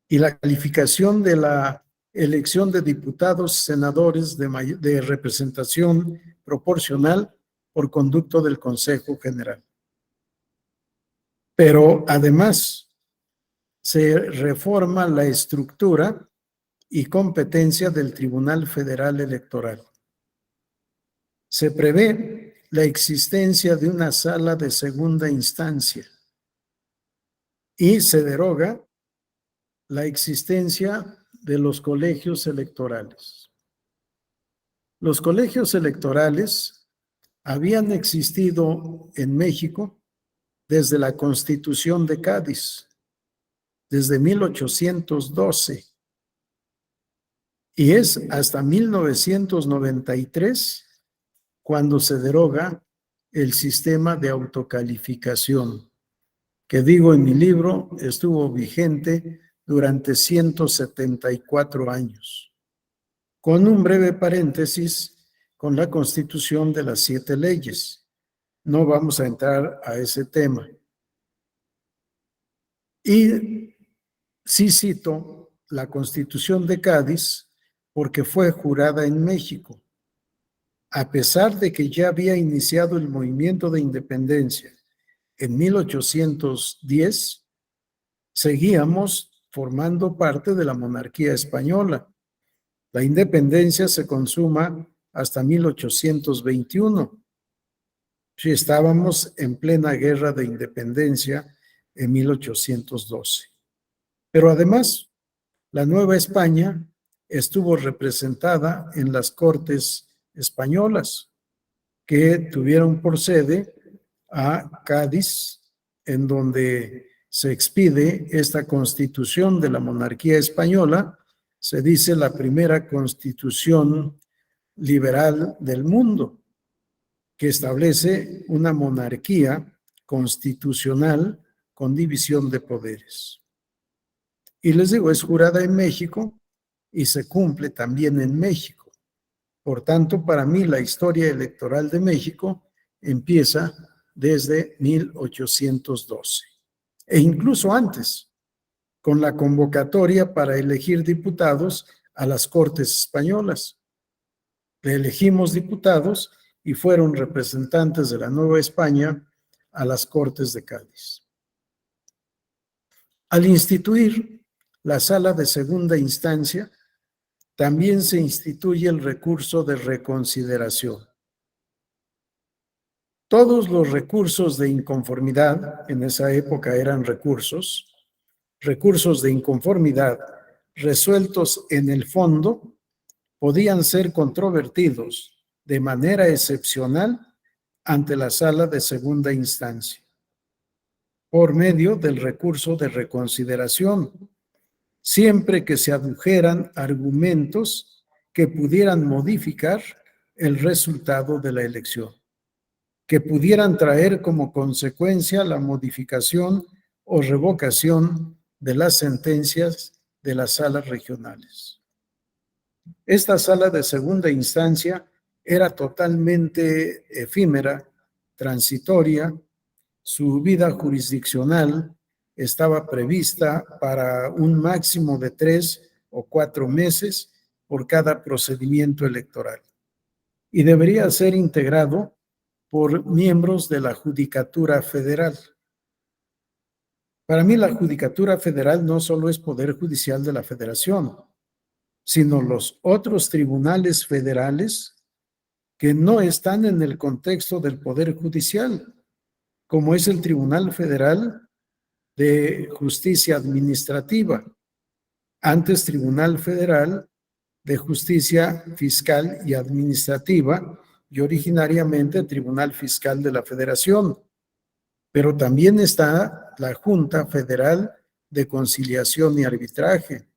y la calificación de la elección de diputados, senadores de representación proporcional por conducto del Consejo General. Pero además se reforma la estructura y competencia del Tribunal Federal Electoral. Se prevé la existencia de una sala de segunda instancia y se deroga la existencia de los colegios electorales. Los colegios electorales habían existido en México desde la Constitución de Cádiz, desde 1812, y es hasta 1993 cuando se deroga el sistema de autocalificación, que digo en mi libro, estuvo vigente durante 174 años, con un breve paréntesis con la constitución de las 7 leyes. No vamos a entrar a ese tema. Y sí cito la Constitución de Cádiz porque fue jurada en México. A pesar de que ya había iniciado el movimiento de independencia en 1810, seguíamos formando parte de la monarquía española. La independencia se consuma hasta 1821. Sí, estábamos en plena guerra de independencia en 1812. Pero además, la Nueva España estuvo representada en las Cortes españolas, que tuvieron por sede a Cádiz, en donde se expide esta constitución de la monarquía española. Se dice la primera constitución liberal del mundo, que establece una monarquía constitucional con división de poderes. Y les digo, es jurada en México y se cumple también en México. Por tanto, para mí la historia electoral de México empieza desde 1812 e incluso antes, con la convocatoria para elegir diputados a las Cortes Españolas. Elegimos diputados y fueron representantes de la Nueva España a las Cortes de Cádiz. Al instituir la sala de segunda instancia, también se instituye el recurso de reconsideración. Todos los recursos de inconformidad, en esa época eran recursos de inconformidad resueltos en el fondo, podían ser controvertidos de manera excepcional ante la sala de segunda instancia, por medio del recurso de reconsideración, siempre que se adujeran argumentos que pudieran modificar el resultado de la elección, que pudieran traer como consecuencia la modificación o revocación de las sentencias de las salas regionales. Esta sala de segunda instancia era totalmente efímera, transitoria. Su vida jurisdiccional estaba prevista para un máximo de 3 o 4 meses por cada procedimiento electoral y debería ser integrado por miembros de la Judicatura Federal. Para mí, la Judicatura Federal no solo es Poder Judicial de la Federación, sino los otros tribunales federales que no están en el contexto del Poder Judicial, como es el Tribunal Federal de Justicia Administrativa, antes Tribunal Federal de Justicia Fiscal y Administrativa, y originariamente Tribunal Fiscal de la Federación. Pero también está la Junta Federal de Conciliación y Arbitraje,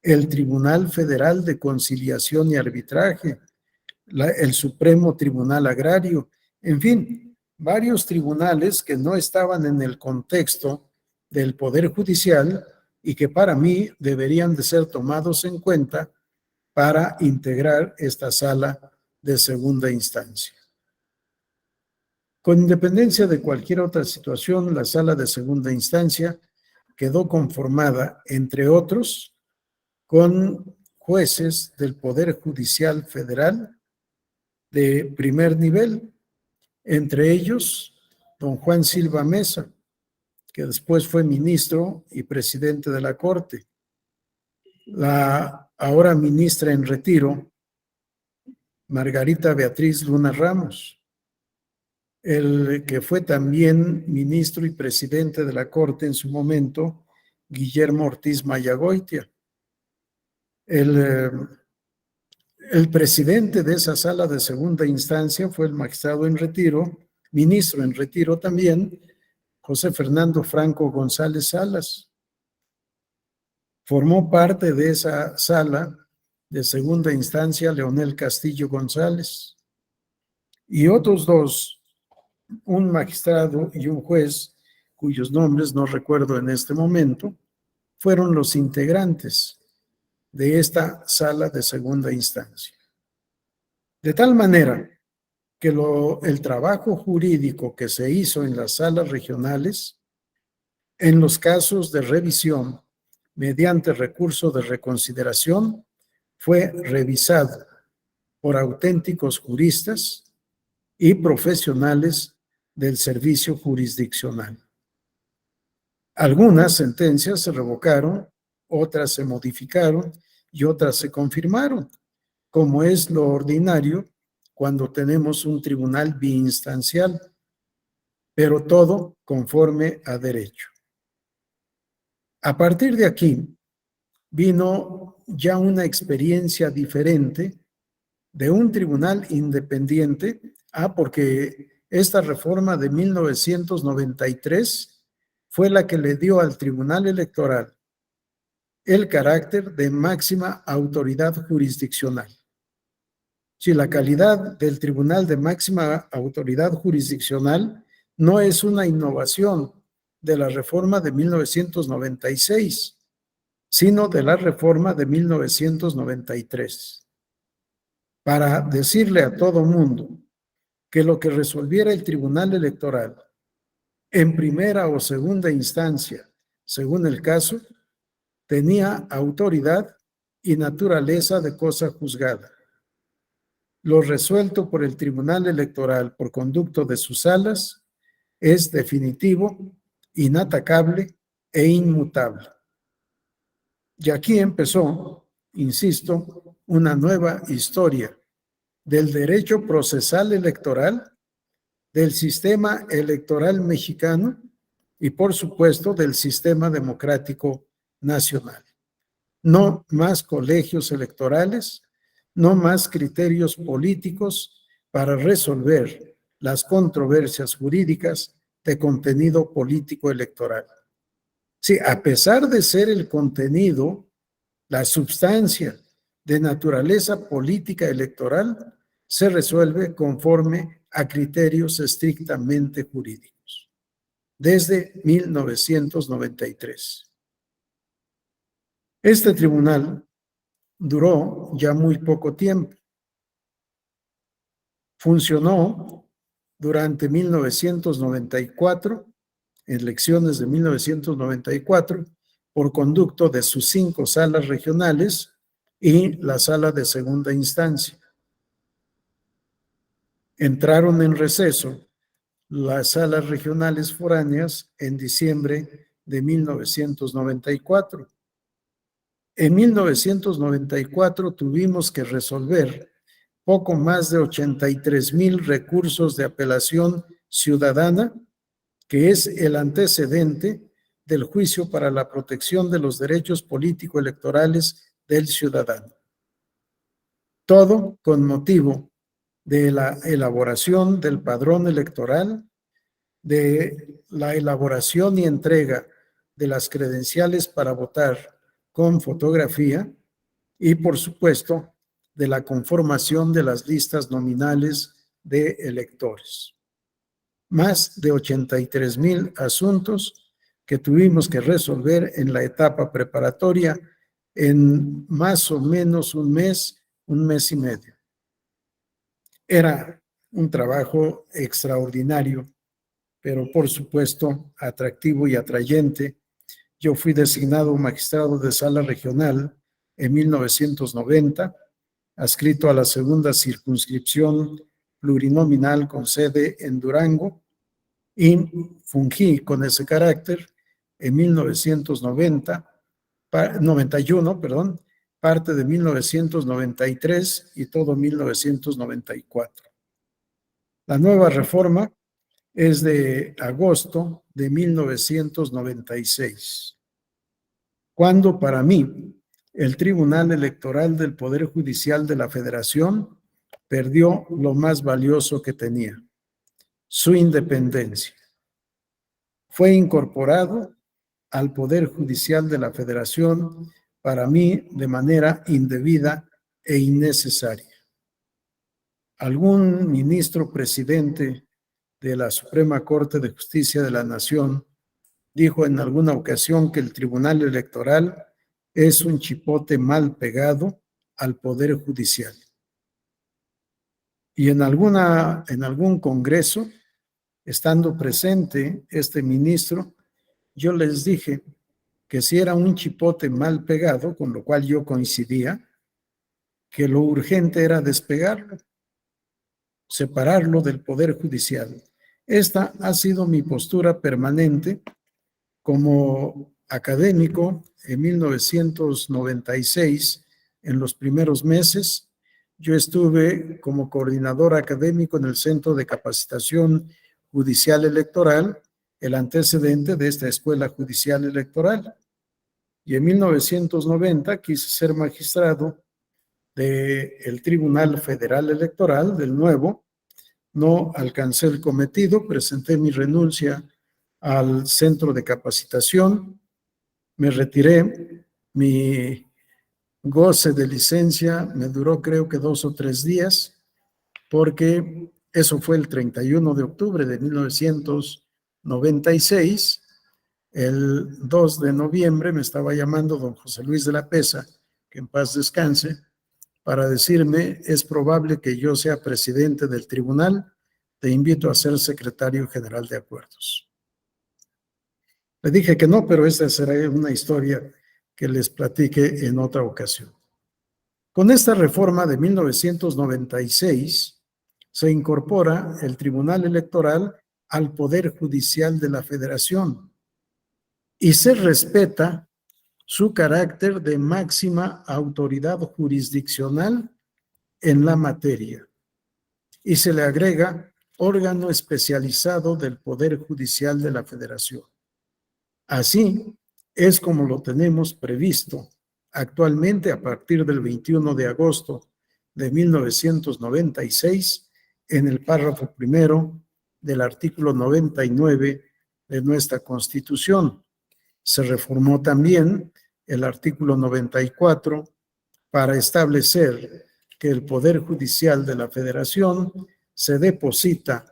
el Tribunal Federal de Conciliación y Arbitraje, el Supremo Tribunal Agrario, en fin, varios tribunales que no estaban en el contexto del Poder Judicial y que para mí deberían de ser tomados en cuenta para integrar esta sala de segunda instancia. Con independencia de cualquier otra situación, la sala de segunda instancia quedó conformada, entre otros, con jueces del Poder Judicial Federal de primer nivel, entre ellos don Juan Silva Mesa, que después fue ministro y presidente de la Corte, la ahora ministra en retiro, Margarita Beatriz Luna Ramos, el que fue también ministro y presidente de la Corte en su momento, Guillermo Ortiz Mayagoitia. El presidente de esa sala de segunda instancia fue el magistrado en retiro, ministro en retiro también, José Fernando Franco González Salas. Formó parte de esa sala de segunda instancia Leonel Castillo González y otros dos, un magistrado y un juez, cuyos nombres no recuerdo en este momento, fueron los integrantes de esta sala de segunda instancia. De tal manera que el trabajo jurídico que se hizo en las salas regionales, en los casos de revisión mediante recurso de reconsideración, fue revisado por auténticos juristas y profesionales del servicio jurisdiccional. Algunas sentencias se revocaron, otras se modificaron y otras se confirmaron, como es lo ordinario cuando tenemos un tribunal biinstancial, pero todo conforme a derecho. A partir de aquí, vino ya una experiencia diferente de un tribunal independiente, porque esta reforma de 1993 fue la que le dio al Tribunal Electoral el carácter de máxima autoridad jurisdiccional. Si la calidad del Tribunal de máxima autoridad jurisdiccional no es una innovación de la reforma de 1996, sino de la reforma de 1993, para decirle a todo mundo que lo que resolviera el Tribunal Electoral en primera o segunda instancia, según el caso, tenía autoridad y naturaleza de cosa juzgada. Lo resuelto por el Tribunal Electoral por conducto de sus salas es definitivo, inatacable e inmutable. Y aquí empezó, insisto, una nueva historia del derecho procesal electoral, del sistema electoral mexicano y, por supuesto, del sistema democrático nacional. No más colegios electorales, no más criterios políticos para resolver las controversias jurídicas de contenido político electoral. Sí, a pesar de ser el contenido, la sustancia de naturaleza política electoral, se resuelve conforme a criterios estrictamente jurídicos. Desde 1993. Este tribunal duró ya muy poco tiempo. Funcionó durante 1994, elecciones de 1994, por conducto de sus 5 salas regionales y la sala de segunda instancia. Entraron en receso las salas regionales foráneas en diciembre de 1994. En 1994 tuvimos que resolver poco más de 83,000 recursos de apelación ciudadana, que es el antecedente del juicio para la protección de los derechos político-electorales del ciudadano. Todo con motivo de la elaboración del padrón electoral, de la elaboración y entrega de las credenciales para votar con fotografía y, por supuesto, de la conformación de las listas nominales de electores. Más de 83,000 asuntos que tuvimos que resolver en la etapa preparatoria en más o menos un mes y medio. Era un trabajo extraordinario, pero por supuesto atractivo y atrayente. Yo fui designado magistrado de sala regional en 1990, adscrito a la segunda circunscripción plurinominal con sede en Durango, y fungí con ese carácter en 91, parte de 1993 y todo 1994. La nueva reforma es de agosto de 1996, cuando para mí el Tribunal Electoral del Poder Judicial de la Federación perdió lo más valioso que tenía, su independencia. Fue incorporado al Poder Judicial de la Federación, para mí, de manera indebida e innecesaria. Algún ministro presidente de la Suprema Corte de Justicia de la Nación dijo en alguna ocasión que el Tribunal Electoral es un chipote mal pegado al Poder Judicial. Y en algún congreso, estando presente este ministro, yo les dije que si era un chipote mal pegado, con lo cual yo coincidía, que lo urgente era despegarlo, separarlo del Poder Judicial. Esta ha sido mi postura permanente como académico. En 1996, en los primeros meses, yo estuve como coordinador académico en el Centro de Capacitación Judicial Electoral, el antecedente de esta Escuela Judicial Electoral. Y en 1990 quise ser magistrado del Tribunal Federal Electoral, del nuevo. No alcancé el cometido, presenté mi renuncia al centro de capacitación, me retiré, mi goce de licencia me duró creo que 2 o 3 días, porque eso fue el 31 de octubre de 1996, El 2 de noviembre me estaba llamando don José Luis de la Pesa, que en paz descanse, para decirme, es probable que yo sea presidente del tribunal, te invito a ser secretario general de acuerdos. Le dije que no, pero esta será una historia que les platique en otra ocasión. Con esta reforma de 1996 se incorpora el Tribunal Electoral al Poder Judicial de la Federación y se respeta su carácter de máxima autoridad jurisdiccional en la materia y se le agrega órgano especializado del Poder Judicial de la Federación. Así es como lo tenemos previsto actualmente a partir del 21 de agosto de 1996 en el párrafo primero del artículo 99 de nuestra Constitución. Se reformó también el artículo 94 para establecer que el Poder Judicial de la Federación se deposita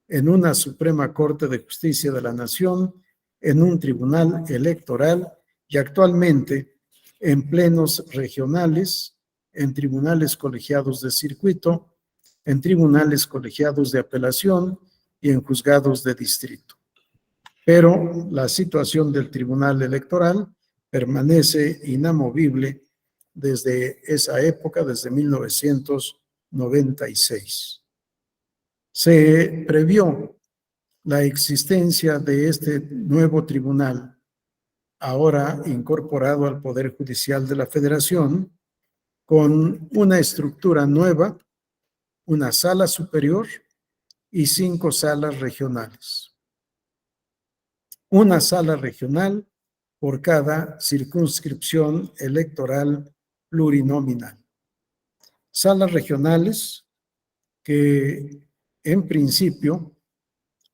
en una Suprema Corte de Justicia de la Nación, en un tribunal electoral y actualmente en plenos regionales, en tribunales colegiados de circuito, en tribunales colegiados de apelación y en juzgados de distrito. Pero la situación del tribunal electoral permanece inamovible desde esa época, desde 1996. Se previó la existencia de este nuevo tribunal, ahora incorporado al Poder Judicial de la Federación, con una estructura nueva, una sala superior y 5 salas regionales. Una sala regional por cada circunscripción electoral plurinominal. Salas regionales que en principio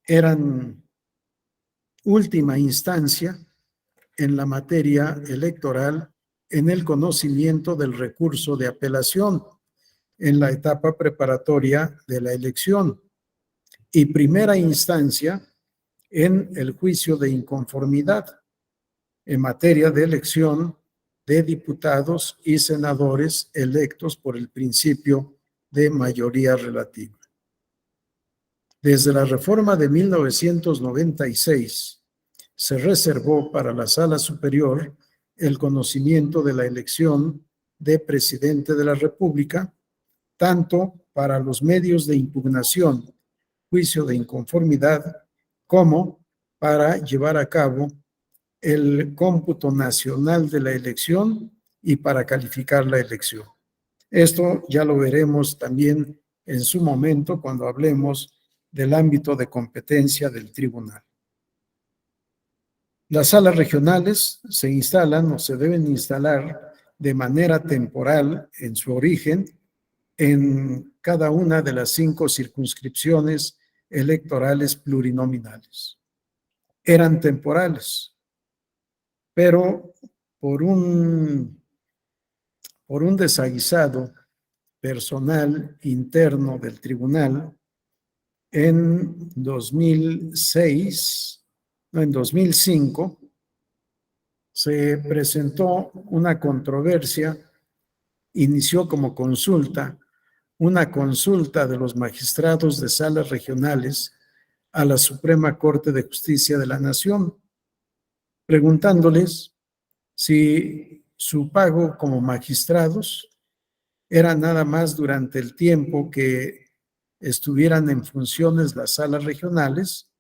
eran última instancia en la materia electoral en el conocimiento del recurso de apelación en la etapa preparatoria de la elección y primera instancia en el juicio de inconformidad en materia de elección de diputados y senadores electos por el principio de mayoría relativa. Desde la reforma de 1996 se reservó para la Sala Superior el conocimiento de la elección de presidente de la República, tanto para los medios de impugnación, juicio de inconformidad, como para llevar a cabo el cómputo nacional de la elección y para calificar la elección. Esto ya lo veremos también en su momento cuando hablemos del ámbito de competencia del tribunal. Las salas regionales se instalan o se deben instalar de manera temporal en su origen en cada una de las 5 circunscripciones electorales plurinominales. Eran temporales, pero por un desaguisado personal interno del tribunal, en 2005, se presentó una controversia, inició como consulta, una consulta de los magistrados de salas regionales a la Suprema Corte de Justicia de la Nación, preguntándoles si su pago como magistrados era nada más durante el tiempo que estuvieran en funciones las salas regionales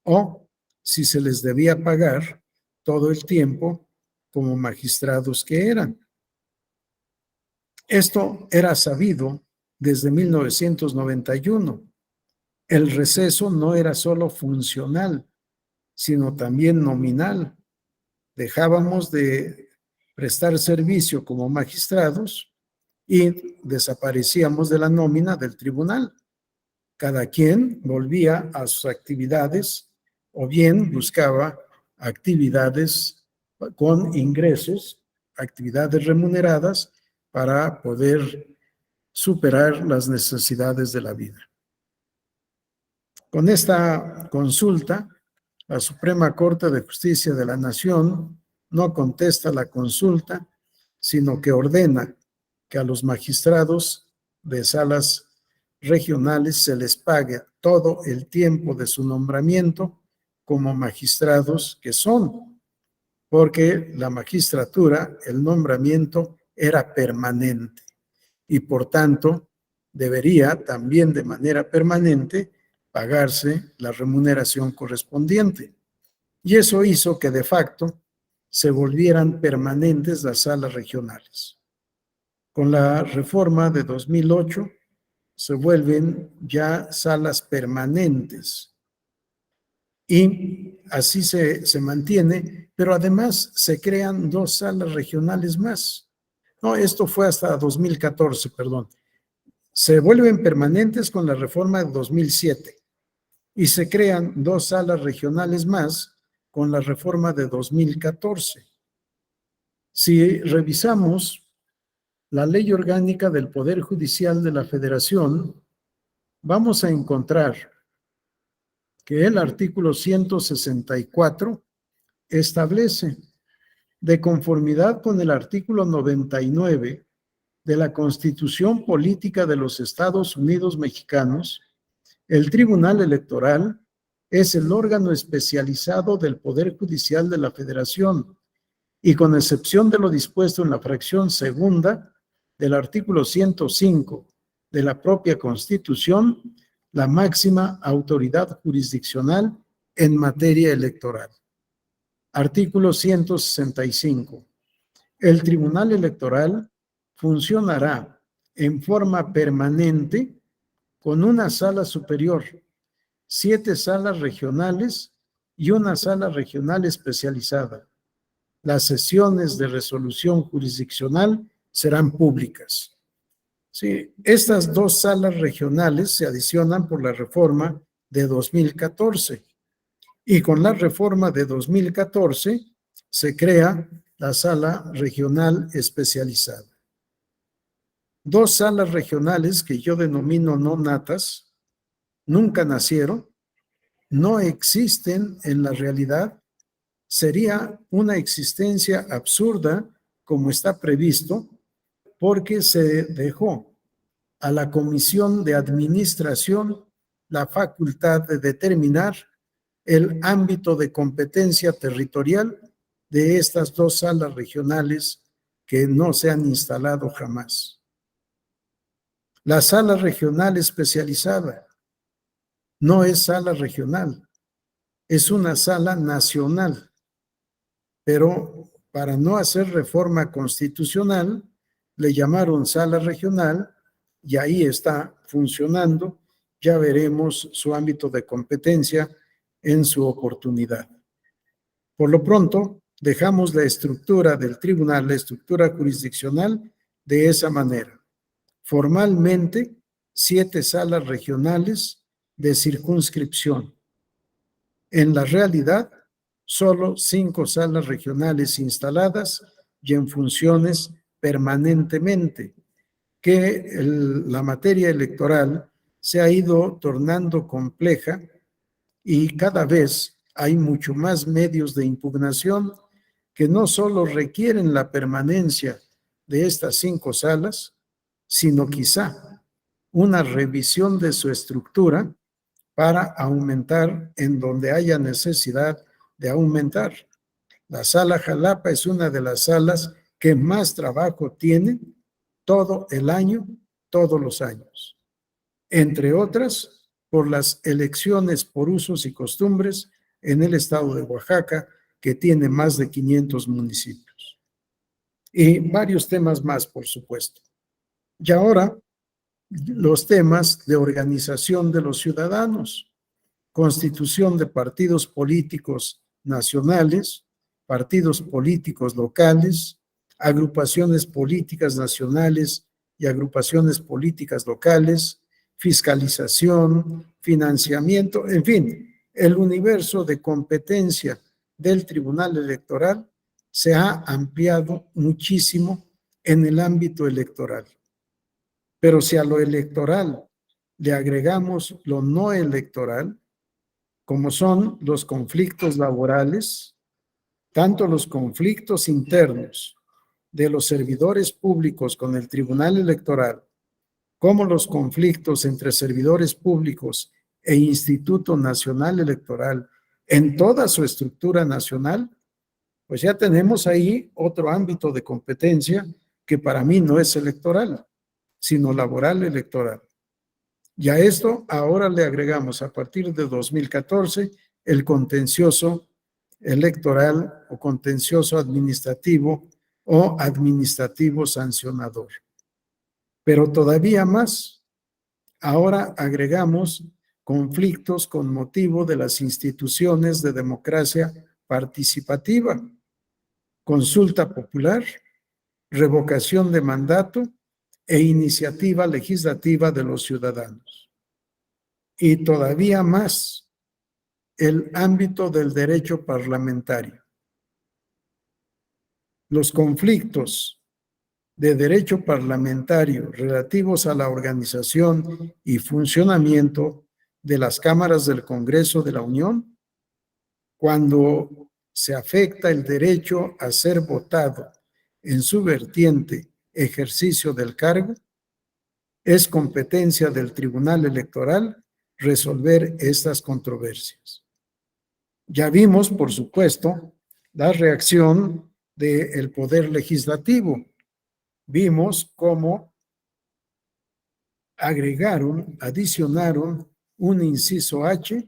o si se les debía pagar todo el tiempo como magistrados que eran. Esto era sabido desde 1991. El receso no era solo funcional, sino también nominal. Dejábamos de prestar servicio como magistrados y desaparecíamos de la nómina del tribunal. Cada quien volvía a sus actividades o bien buscaba actividades con ingresos, actividades remuneradas para poder superar las necesidades de la vida. Con esta consulta La Suprema Corte de Justicia de la Nación no contesta la consulta, sino que ordena que a los magistrados de salas regionales se les pague todo el tiempo de su nombramiento como magistrados que son, porque la magistratura, el nombramiento era permanente y por tanto debería también de manera permanente pagarse la remuneración correspondiente. Y eso hizo que de facto se volvieran permanentes las salas regionales. Con la reforma de 2008 se vuelven ya salas permanentes y así se mantiene, pero además se crean 2 salas regionales más. No, esto fue hasta 2014, perdón. Se vuelven permanentes con la reforma de 2007 y se crean 2 salas regionales más con la reforma de 2014. Si revisamos la Ley Orgánica del Poder Judicial de la Federación, vamos a encontrar que el artículo 164 establece, de conformidad con el artículo 99 de la Constitución Política de los Estados Unidos Mexicanos, el Tribunal Electoral es el órgano especializado del Poder Judicial de la Federación y con excepción de lo dispuesto en la fracción segunda del artículo 105 de la propia Constitución, la máxima autoridad jurisdiccional en materia electoral. Artículo 165. El Tribunal Electoral funcionará en forma permanente con una sala superior, 7 salas regionales y una sala regional especializada. Las sesiones de resolución jurisdiccional serán públicas. Sí, estas 2 salas regionales se adicionan por la reforma de 2014 y con la reforma de 2014 se crea la sala regional especializada. 2 salas regionales que yo denomino no natas, nunca nacieron, no existen en la realidad, sería una existencia absurda como está previsto, porque se dejó a la Comisión de Administración la facultad de determinar el ámbito de competencia territorial de estas 2 salas regionales que no se han instalado jamás. La sala regional especializada no es sala regional, es una sala nacional, pero para no hacer reforma constitucional, le llamaron sala regional y ahí está funcionando. Ya veremos su ámbito de competencia en su oportunidad. Por lo pronto, dejamos la estructura del tribunal, la estructura jurisdiccional, de esa manera. Formalmente, 7 salas regionales de circunscripción. En la realidad, solo 5 salas regionales instaladas y en funciones permanentemente, que la materia electoral se ha ido tornando compleja y cada vez hay mucho más medios de impugnación que no solo requieren la permanencia de estas 5 salas, sino quizá una revisión de su estructura para aumentar en donde haya necesidad de aumentar. La sala Jalapa es una de las salas que más trabajo tiene todo el año, todos los años. Entre otras, por las elecciones por usos y costumbres en el estado de Oaxaca, que tiene más de 500 municipios. Y varios temas más, por supuesto. Y ahora, los temas de organización de los ciudadanos, constitución de partidos políticos nacionales, partidos políticos locales, agrupaciones políticas nacionales y agrupaciones políticas locales, fiscalización, financiamiento, en fin, el universo de competencia del Tribunal Electoral se ha ampliado muchísimo en el ámbito electoral. Pero si a lo electoral le agregamos lo no electoral, como son los conflictos laborales, tanto los conflictos internos de los servidores públicos con el Tribunal Electoral, como los conflictos entre servidores públicos e Instituto Nacional Electoral en toda su estructura nacional, pues ya tenemos ahí otro ámbito de competencia que para mí no es electoral, sino laboral electoral. Y a esto ahora le agregamos a partir de 2014 el contencioso electoral o contencioso administrativo o administrativo sancionador. Pero todavía más, ahora agregamos conflictos con motivo de las instituciones de democracia participativa, consulta popular, revocación de mandato e iniciativa legislativa de los ciudadanos. Y todavía más, el ámbito del derecho parlamentario. Los conflictos de derecho parlamentario relativos a la organización y funcionamiento de las cámaras del Congreso de la Unión, cuando se afecta el derecho a ser votado en su vertiente ejercicio del cargo, es competencia del Tribunal Electoral resolver estas controversias. Ya vimos, por supuesto, la reacción del Poder Legislativo. Vimos cómo adicionaron un inciso H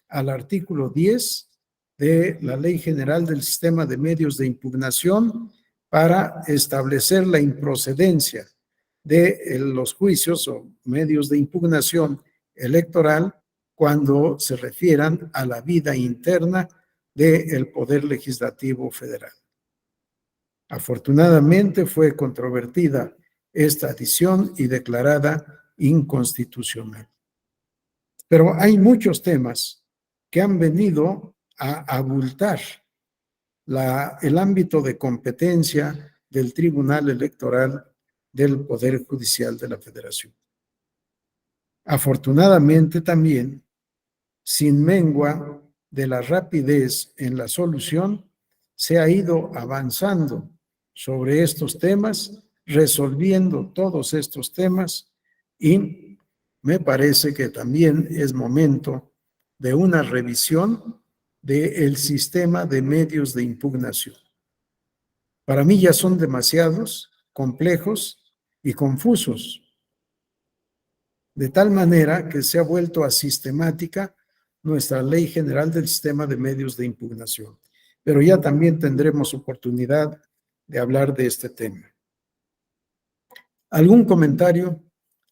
al artículo 10 de la Ley General del Sistema de Medios de Impugnación para establecer la improcedencia de los juicios o medios de impugnación electoral cuando se refieran a la vida interna del Poder Legislativo Federal. Afortunadamente fue controvertida esta adición y declarada inconstitucional. Pero hay muchos temas que han venido a abultar el ámbito de competencia del Tribunal Electoral del Poder Judicial de la Federación. Afortunadamente también, sin mengua de la rapidez en la solución, se ha ido avanzando sobre estos temas, resolviendo todos estos temas, y me parece que también es momento de una revisión del sistema de medios de impugnación. Para mí ya son demasiados, complejos y confusos, de tal manera que se ha vuelto asistemática nuestra Ley General del Sistema de Medios de Impugnación. Pero ya también tendremos oportunidad de hablar de este tema. ¿Algún comentario,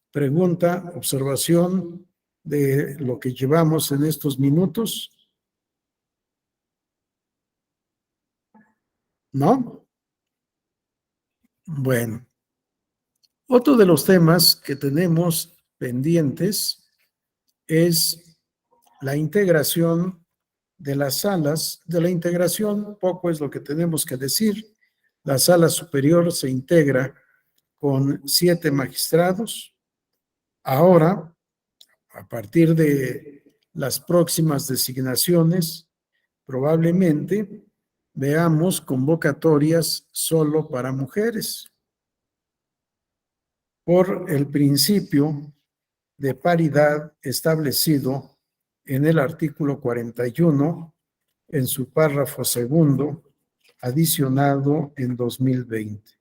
pregunta, observación de lo que llevamos en estos minutos? ¿No? Bueno, otro de los temas que tenemos pendientes es la integración de las salas. De la integración, poco es lo que tenemos que decir. La sala superior se integra con 7 magistrados. Ahora, a partir de las próximas designaciones, probablemente veamos convocatorias solo para mujeres, por el principio de paridad establecido en el artículo 41, en su párrafo segundo, adicionado en 2020.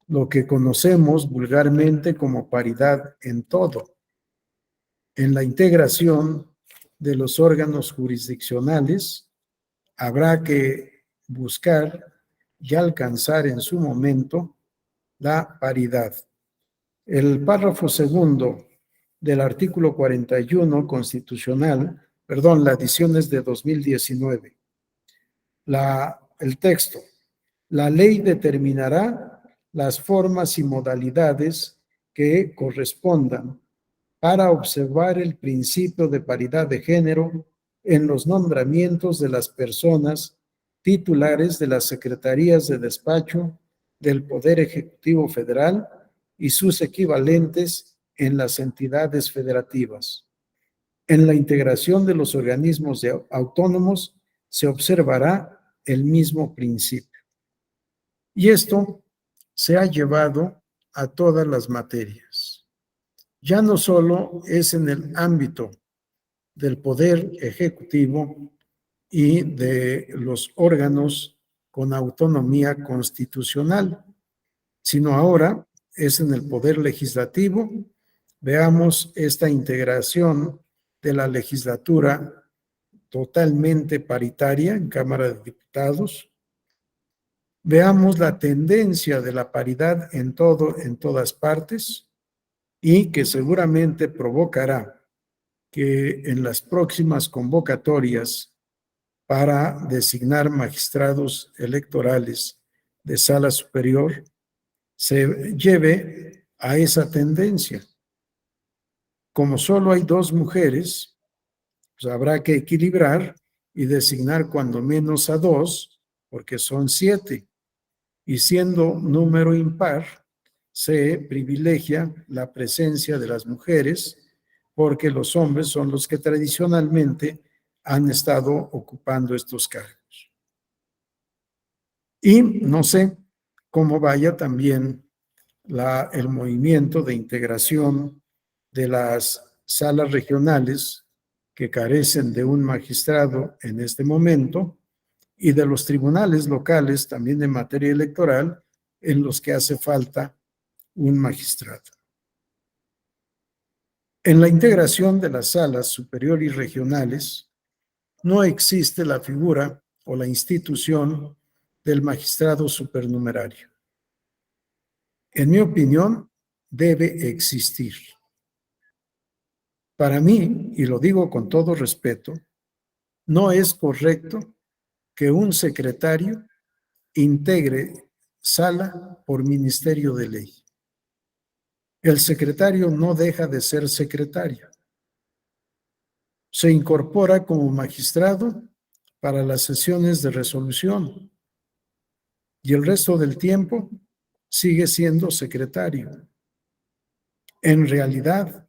Lo que conocemos vulgarmente como paridad en todo. En la integración de los órganos jurisdiccionales, habrá que buscar y alcanzar en su momento la paridad. El párrafo segundo del artículo 41 constitucional, la edición es de 2019. El texto: la ley determinará las formas y modalidades que correspondan para observar el principio de paridad de género en los nombramientos de las personas titulares de las secretarías de despacho del Poder Ejecutivo Federal y sus equivalentes en las entidades federativas. En la integración de los organismos autónomos se observará el mismo principio. Y esto se ha llevado a todas las materias. Ya no solo es en el ámbito del poder ejecutivo y de los órganos con autonomía constitucional, sino ahora es en el poder legislativo. Veamos esta integración de la legislatura totalmente paritaria en Cámara de Diputados. Veamos la tendencia de la paridad en todas partes y que seguramente provocará que en las próximas convocatorias para designar magistrados electorales de sala superior se lleve a esa tendencia. Como solo hay 2 mujeres, pues habrá que equilibrar y designar cuando menos a 2, porque son 7. Y siendo número impar, se privilegia la presencia de las mujeres, porque los hombres son los que tradicionalmente han estado ocupando estos cargos. Y no sé cómo vaya también el movimiento de integración de las salas regionales que carecen de un magistrado en este momento y de los tribunales locales también en materia electoral en los que hace falta un magistrado. En la integración de las salas superior y regionales no existe la figura o la institución del magistrado supernumerario. En mi opinión, debe existir. Para mí, y lo digo con todo respeto, no es correcto que un secretario integre sala por ministerio de ley. El secretario no deja de ser secretario. Se incorpora como magistrado para las sesiones de resolución y el resto del tiempo sigue siendo secretario. En realidad,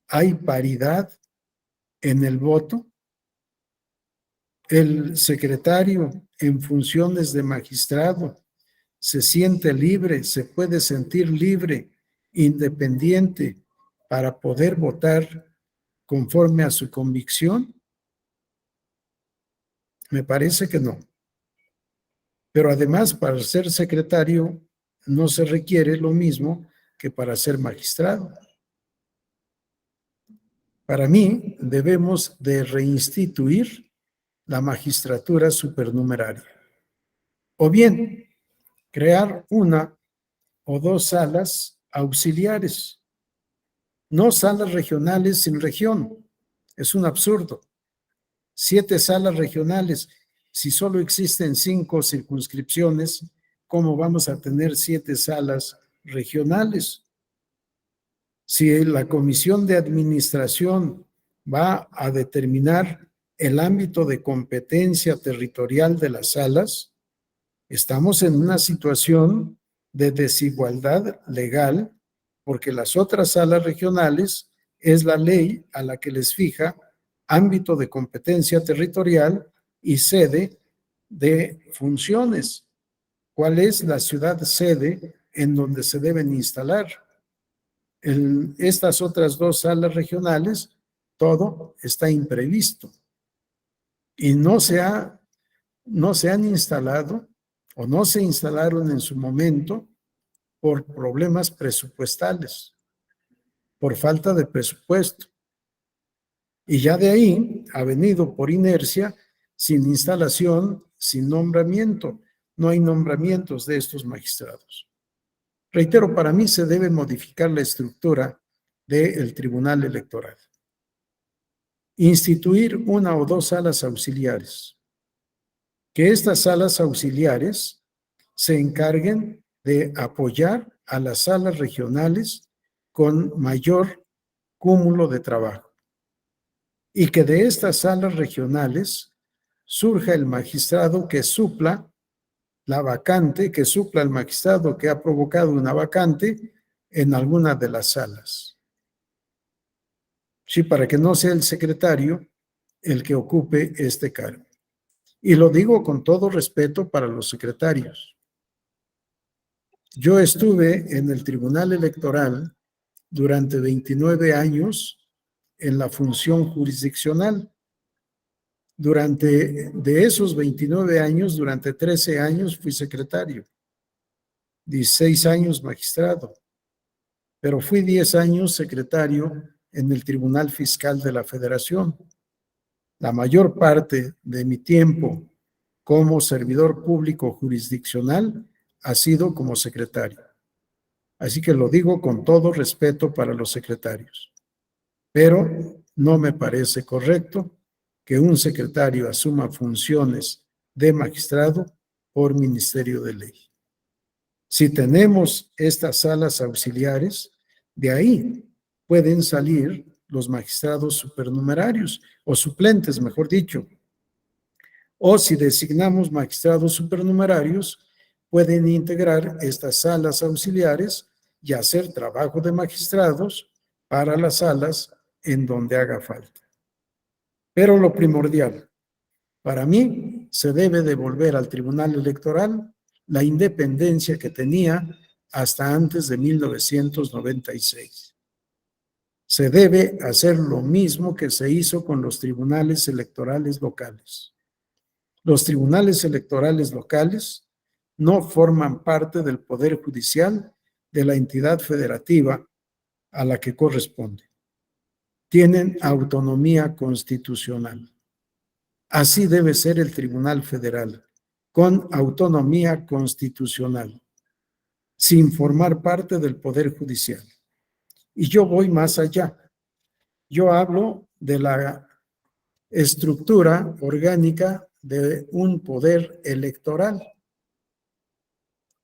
¿hay paridad en el voto? El secretario en funciones de magistrado se siente libre, se puede sentir libre, independiente, para poder votar conforme a su convicción. Me parece que no. Pero además, para ser secretario no se requiere lo mismo que para ser magistrado. Para mí, debemos de reinstituir la magistratura supernumeraria. O bien, crear 1 o 2 salas auxiliares, no salas regionales sin región. Es un absurdo. 7 salas regionales. Si solo existen 5 circunscripciones, ¿cómo vamos a tener 7 salas regionales? Si la Comisión de Administración va a determinar el ámbito de competencia territorial de las salas, estamos en una situación de desigualdad legal, porque las otras salas regionales es la ley a la que les fija ámbito de competencia territorial y sede de funciones. ¿Cuál es la ciudad sede en donde se deben instalar? En estas otras 2 salas regionales, todo está imprevisto y no se han instalado o no se instalaron en su momento por problemas presupuestales, por falta de presupuesto. Y ya de ahí ha venido por inercia, sin instalación, sin nombramiento. No hay nombramientos de estos magistrados. Reitero, para mí se debe modificar la estructura del Tribunal Electoral. Instituir 1 o 2 salas auxiliares. Que estas salas auxiliares se encarguen de apoyar a las salas regionales con mayor cúmulo de trabajo. Y que de estas salas regionales surja el magistrado que supla la vacante, que supla al magistrado que ha provocado una vacante en alguna de las salas. Sí, para que no sea el secretario el que ocupe este cargo. Y lo digo con todo respeto para los secretarios. Yo estuve en el Tribunal Electoral durante 29 años en la función jurisdiccional. De esos 29 años, durante 13 años fui secretario, 16 años magistrado, pero fui 10 años secretario en el Tribunal Fiscal de la Federación. La mayor parte de mi tiempo como servidor público jurisdiccional ha sido como secretario. Así que lo digo con todo respeto para los secretarios. Pero no me parece correcto que un secretario asuma funciones de magistrado por ministerio de ley. Si tenemos estas salas auxiliares, de ahí pueden salir los magistrados supernumerarios o suplentes, mejor dicho. O si designamos magistrados supernumerarios, pueden integrar estas salas auxiliares y hacer trabajo de magistrados para las salas en donde haga falta. Pero lo primordial, para mí, se debe devolver al Tribunal Electoral la independencia que tenía hasta antes de 1996. Se debe hacer lo mismo que se hizo con los tribunales electorales locales. Los tribunales electorales locales no forman parte del Poder Judicial de la entidad federativa a la que corresponde. Tienen autonomía constitucional. Así debe ser el Tribunal Federal, con autonomía constitucional, sin formar parte del Poder Judicial. Y yo voy más allá. Yo hablo de la estructura orgánica de un poder electoral.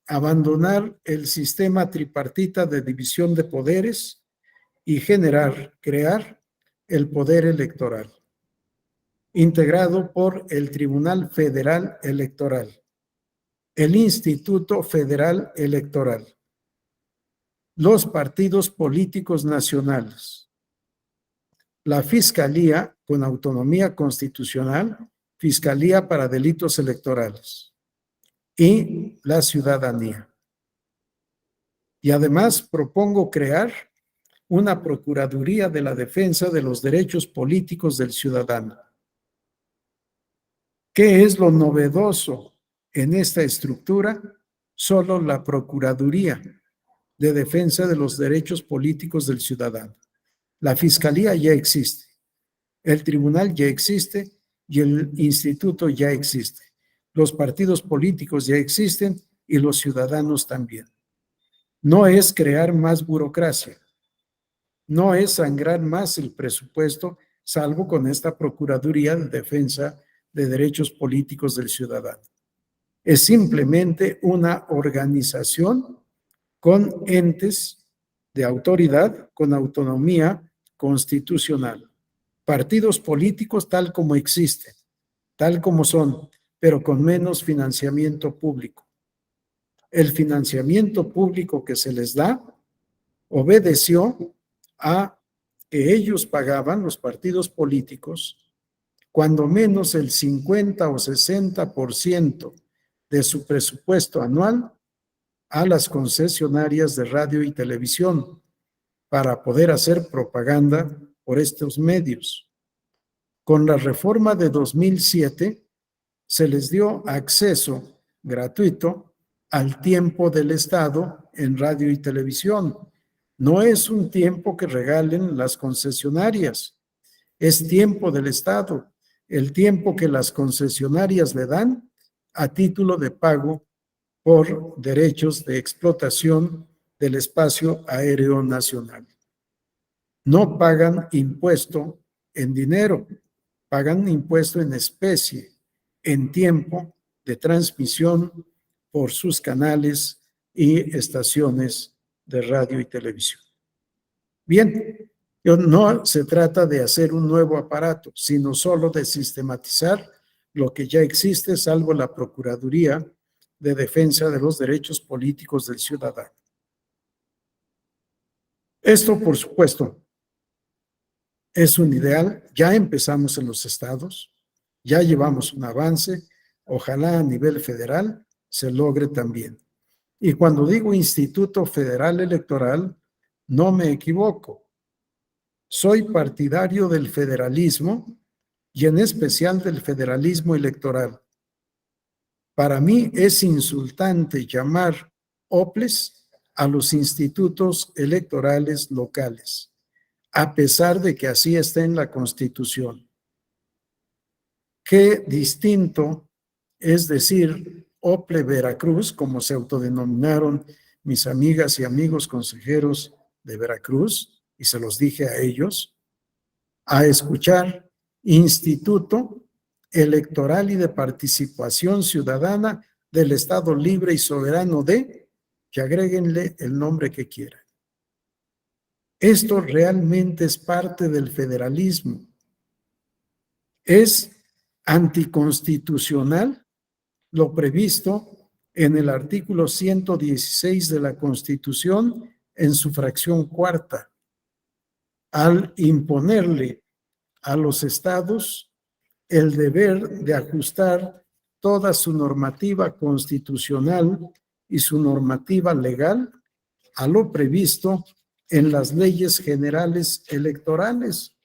Abandonar el sistema tripartita de división de poderes y crear el poder electoral, integrado por el Tribunal Federal Electoral, el Instituto Federal Electoral, los partidos políticos nacionales, la Fiscalía con autonomía constitucional, Fiscalía para Delitos Electorales y la ciudadanía. Y además propongo crear una Procuraduría de la Defensa de los Derechos Políticos del Ciudadano. ¿Qué es lo novedoso en esta estructura? Solo la Procuraduría de Defensa de los Derechos Políticos del Ciudadano. La Fiscalía ya existe, el Tribunal ya existe y el Instituto ya existe. Los partidos políticos ya existen y los ciudadanos también. No es crear más burocracia, no es sangrar más el presupuesto, salvo con esta Procuraduría de Defensa de Derechos Políticos del Ciudadano. Es simplemente una organización con entes de autoridad, con autonomía constitucional. Partidos políticos tal como existen, tal como son, pero con menos financiamiento público. El financiamiento público que se les da obedeció a que ellos pagaban, los partidos políticos, cuando menos el 50 o 60% de su presupuesto anual a las concesionarias de radio y televisión para poder hacer propaganda por estos medios. Con la reforma de 2007 se les dio acceso gratuito al tiempo del Estado en radio y televisión. No es un tiempo que regalen las concesionarias, es tiempo del Estado, el tiempo que las concesionarias le dan a título de pago por derechos de explotación del espacio aéreo nacional. No pagan impuesto en dinero, pagan impuesto en especie, en tiempo de transmisión por sus canales y estaciones de radio y televisión. Bien, no se trata de hacer un nuevo aparato, sino solo de sistematizar lo que ya existe, salvo la Procuraduría de Defensa de los Derechos Políticos del Ciudadano. Esto, por supuesto, Es un ideal, ya empezamos en los estados, ya llevamos un avance, ojalá a nivel federal se logre también. Y cuando digo Instituto Federal Electoral, no me equivoco. Soy partidario del federalismo y en especial del federalismo electoral. Para mí es insultante llamar OPLES a los institutos electorales locales, a pesar de que así está en la Constitución. Qué distinto es decir OPLE Veracruz, como se autodenominaron mis amigas y amigos consejeros de Veracruz, y se los dije a ellos, a escuchar Instituto Electoral y de Participación Ciudadana del Estado Libre y Soberano de, que agréguenle el nombre que quieran. Esto realmente es parte del federalismo. Es anticonstitucional lo previsto en el artículo 116 de la Constitución en su fracción cuarta, al imponerle a los estados el deber de ajustar toda su normativa constitucional y su normativa legal a lo previsto en las leyes generales electorales,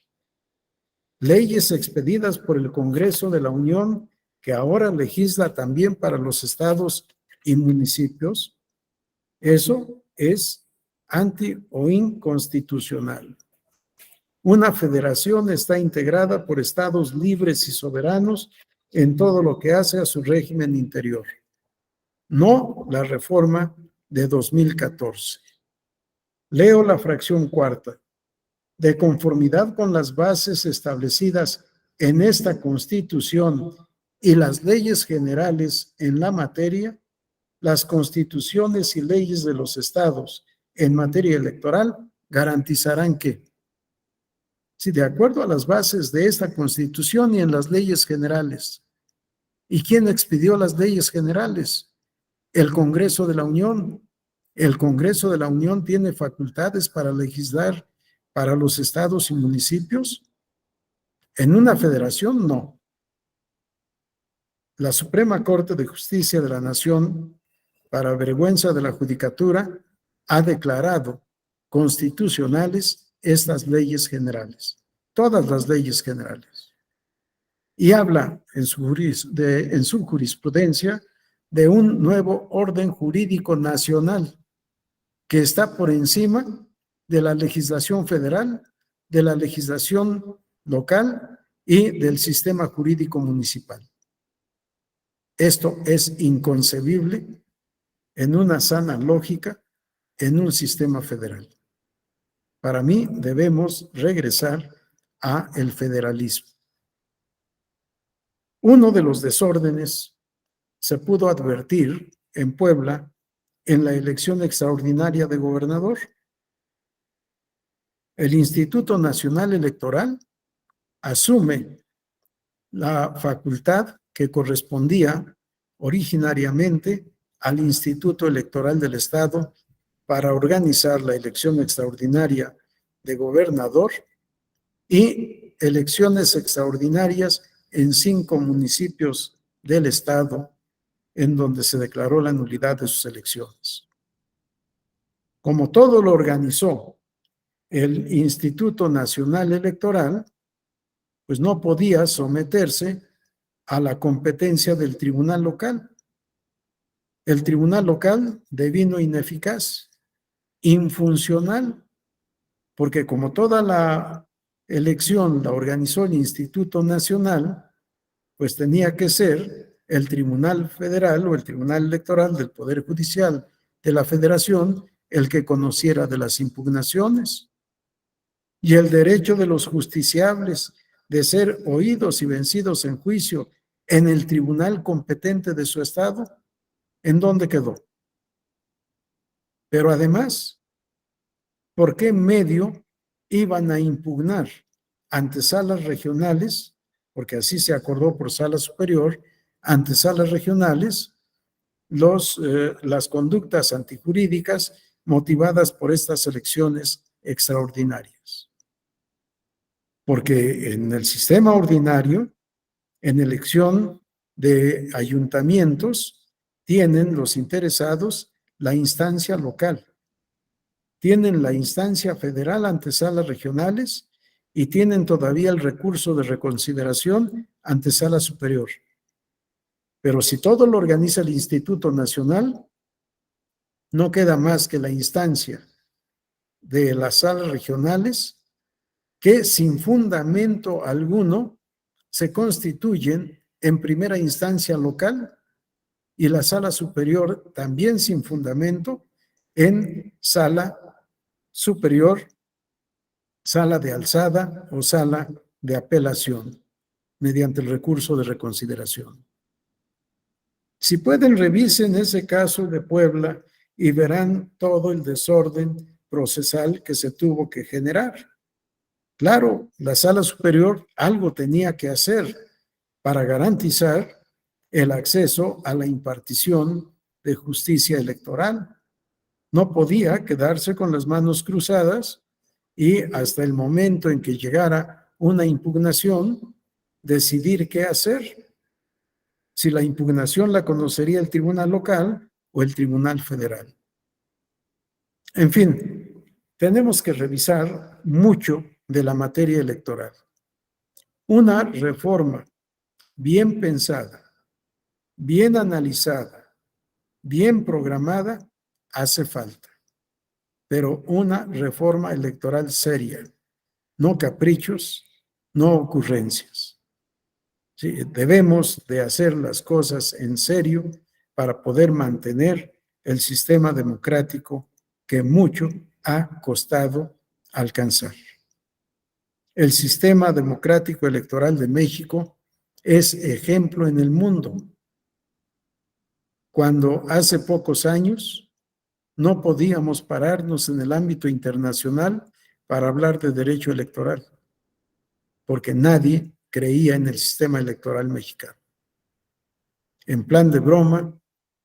leyes expedidas por el Congreso de la Unión, que ahora legisla también para los estados y municipios. Eso es anti o inconstitucional. Una federación está integrada por estados libres y soberanos en todo lo que hace a su régimen interior, no la reforma de 2014. Leo la fracción cuarta. De conformidad con las bases establecidas en esta Constitución y las leyes generales en la materia, las constituciones y leyes de los estados en materia electoral garantizarán que, si de acuerdo a las bases de esta Constitución y en las leyes generales. ¿Y quién expidió las leyes generales? El Congreso de la Unión. El Congreso de la Unión tiene facultades para legislar para los estados y municipios. En una federación, no. La Suprema Corte de Justicia de la Nación, para vergüenza de la Judicatura, ha declarado constitucionales estas leyes generales, todas las leyes generales. Y habla en su jurisprudencia de un nuevo orden jurídico nacional que está por encima de la legislación federal, de la legislación local y del sistema jurídico municipal. Esto es inconcebible en una sana lógica en un sistema federal. Para mí debemos regresar a el federalismo. Uno de los desórdenes se pudo advertir en Puebla en la elección extraordinaria de gobernador. El Instituto Nacional Electoral asume la facultad que correspondía originariamente al Instituto Electoral del Estado para organizar la elección extraordinaria de gobernador y elecciones extraordinarias en 5 municipios del Estado en donde se declaró la nulidad de sus elecciones. Como todo lo organizó el Instituto Nacional Electoral, pues no podía someterse a la competencia del tribunal local. El tribunal local devino ineficaz, infuncional, porque como toda la elección la organizó el Instituto Nacional, pues tenía que ser el Tribunal Federal o el Tribunal Electoral del Poder Judicial de la Federación el que conociera de las impugnaciones. Y el derecho de los justiciables de ser oídos y vencidos en juicio en el tribunal competente de su estado, ¿en dónde quedó? Pero además, ¿por qué medio iban a impugnar ante salas regionales? Porque así se acordó por sala superior, ante salas regionales, las conductas antijurídicas motivadas por estas elecciones extraordinarias. porque en el sistema ordinario, en elección de ayuntamientos, tienen los interesados la instancia local, tienen la instancia federal ante salas regionales y tienen todavía el recurso de reconsideración ante sala superior. Pero si todo lo organiza el Instituto Nacional, no queda más que la instancia de las salas regionales que sin fundamento alguno se constituyen en primera instancia local y la sala superior también sin fundamento en sala superior, sala de alzada o sala de apelación mediante el recurso de reconsideración. Si pueden, revisen ese caso de Puebla y verán todo el desorden procesal que se tuvo que generar. Claro, la sala superior algo tenía que hacer para garantizar el acceso a la impartición de justicia electoral. No podía quedarse con las manos cruzadas y hasta el momento en que llegara una impugnación, decidir qué hacer. Si la impugnación la conocería el tribunal local o el tribunal federal. En fin, tenemos que revisar mucho de la materia electoral. Una reforma bien pensada, bien analizada, bien programada, hace falta. Pero una reforma electoral seria, no caprichos, no ocurrencias. Sí, debemos de hacer las cosas en serio para poder mantener el sistema democrático que mucho ha costado alcanzar. El sistema democrático electoral de México es ejemplo en el mundo. Cuando hace pocos años no podíamos pararnos en el ámbito internacional para hablar de derecho electoral, porque nadie creía en el sistema electoral mexicano. En plan de broma,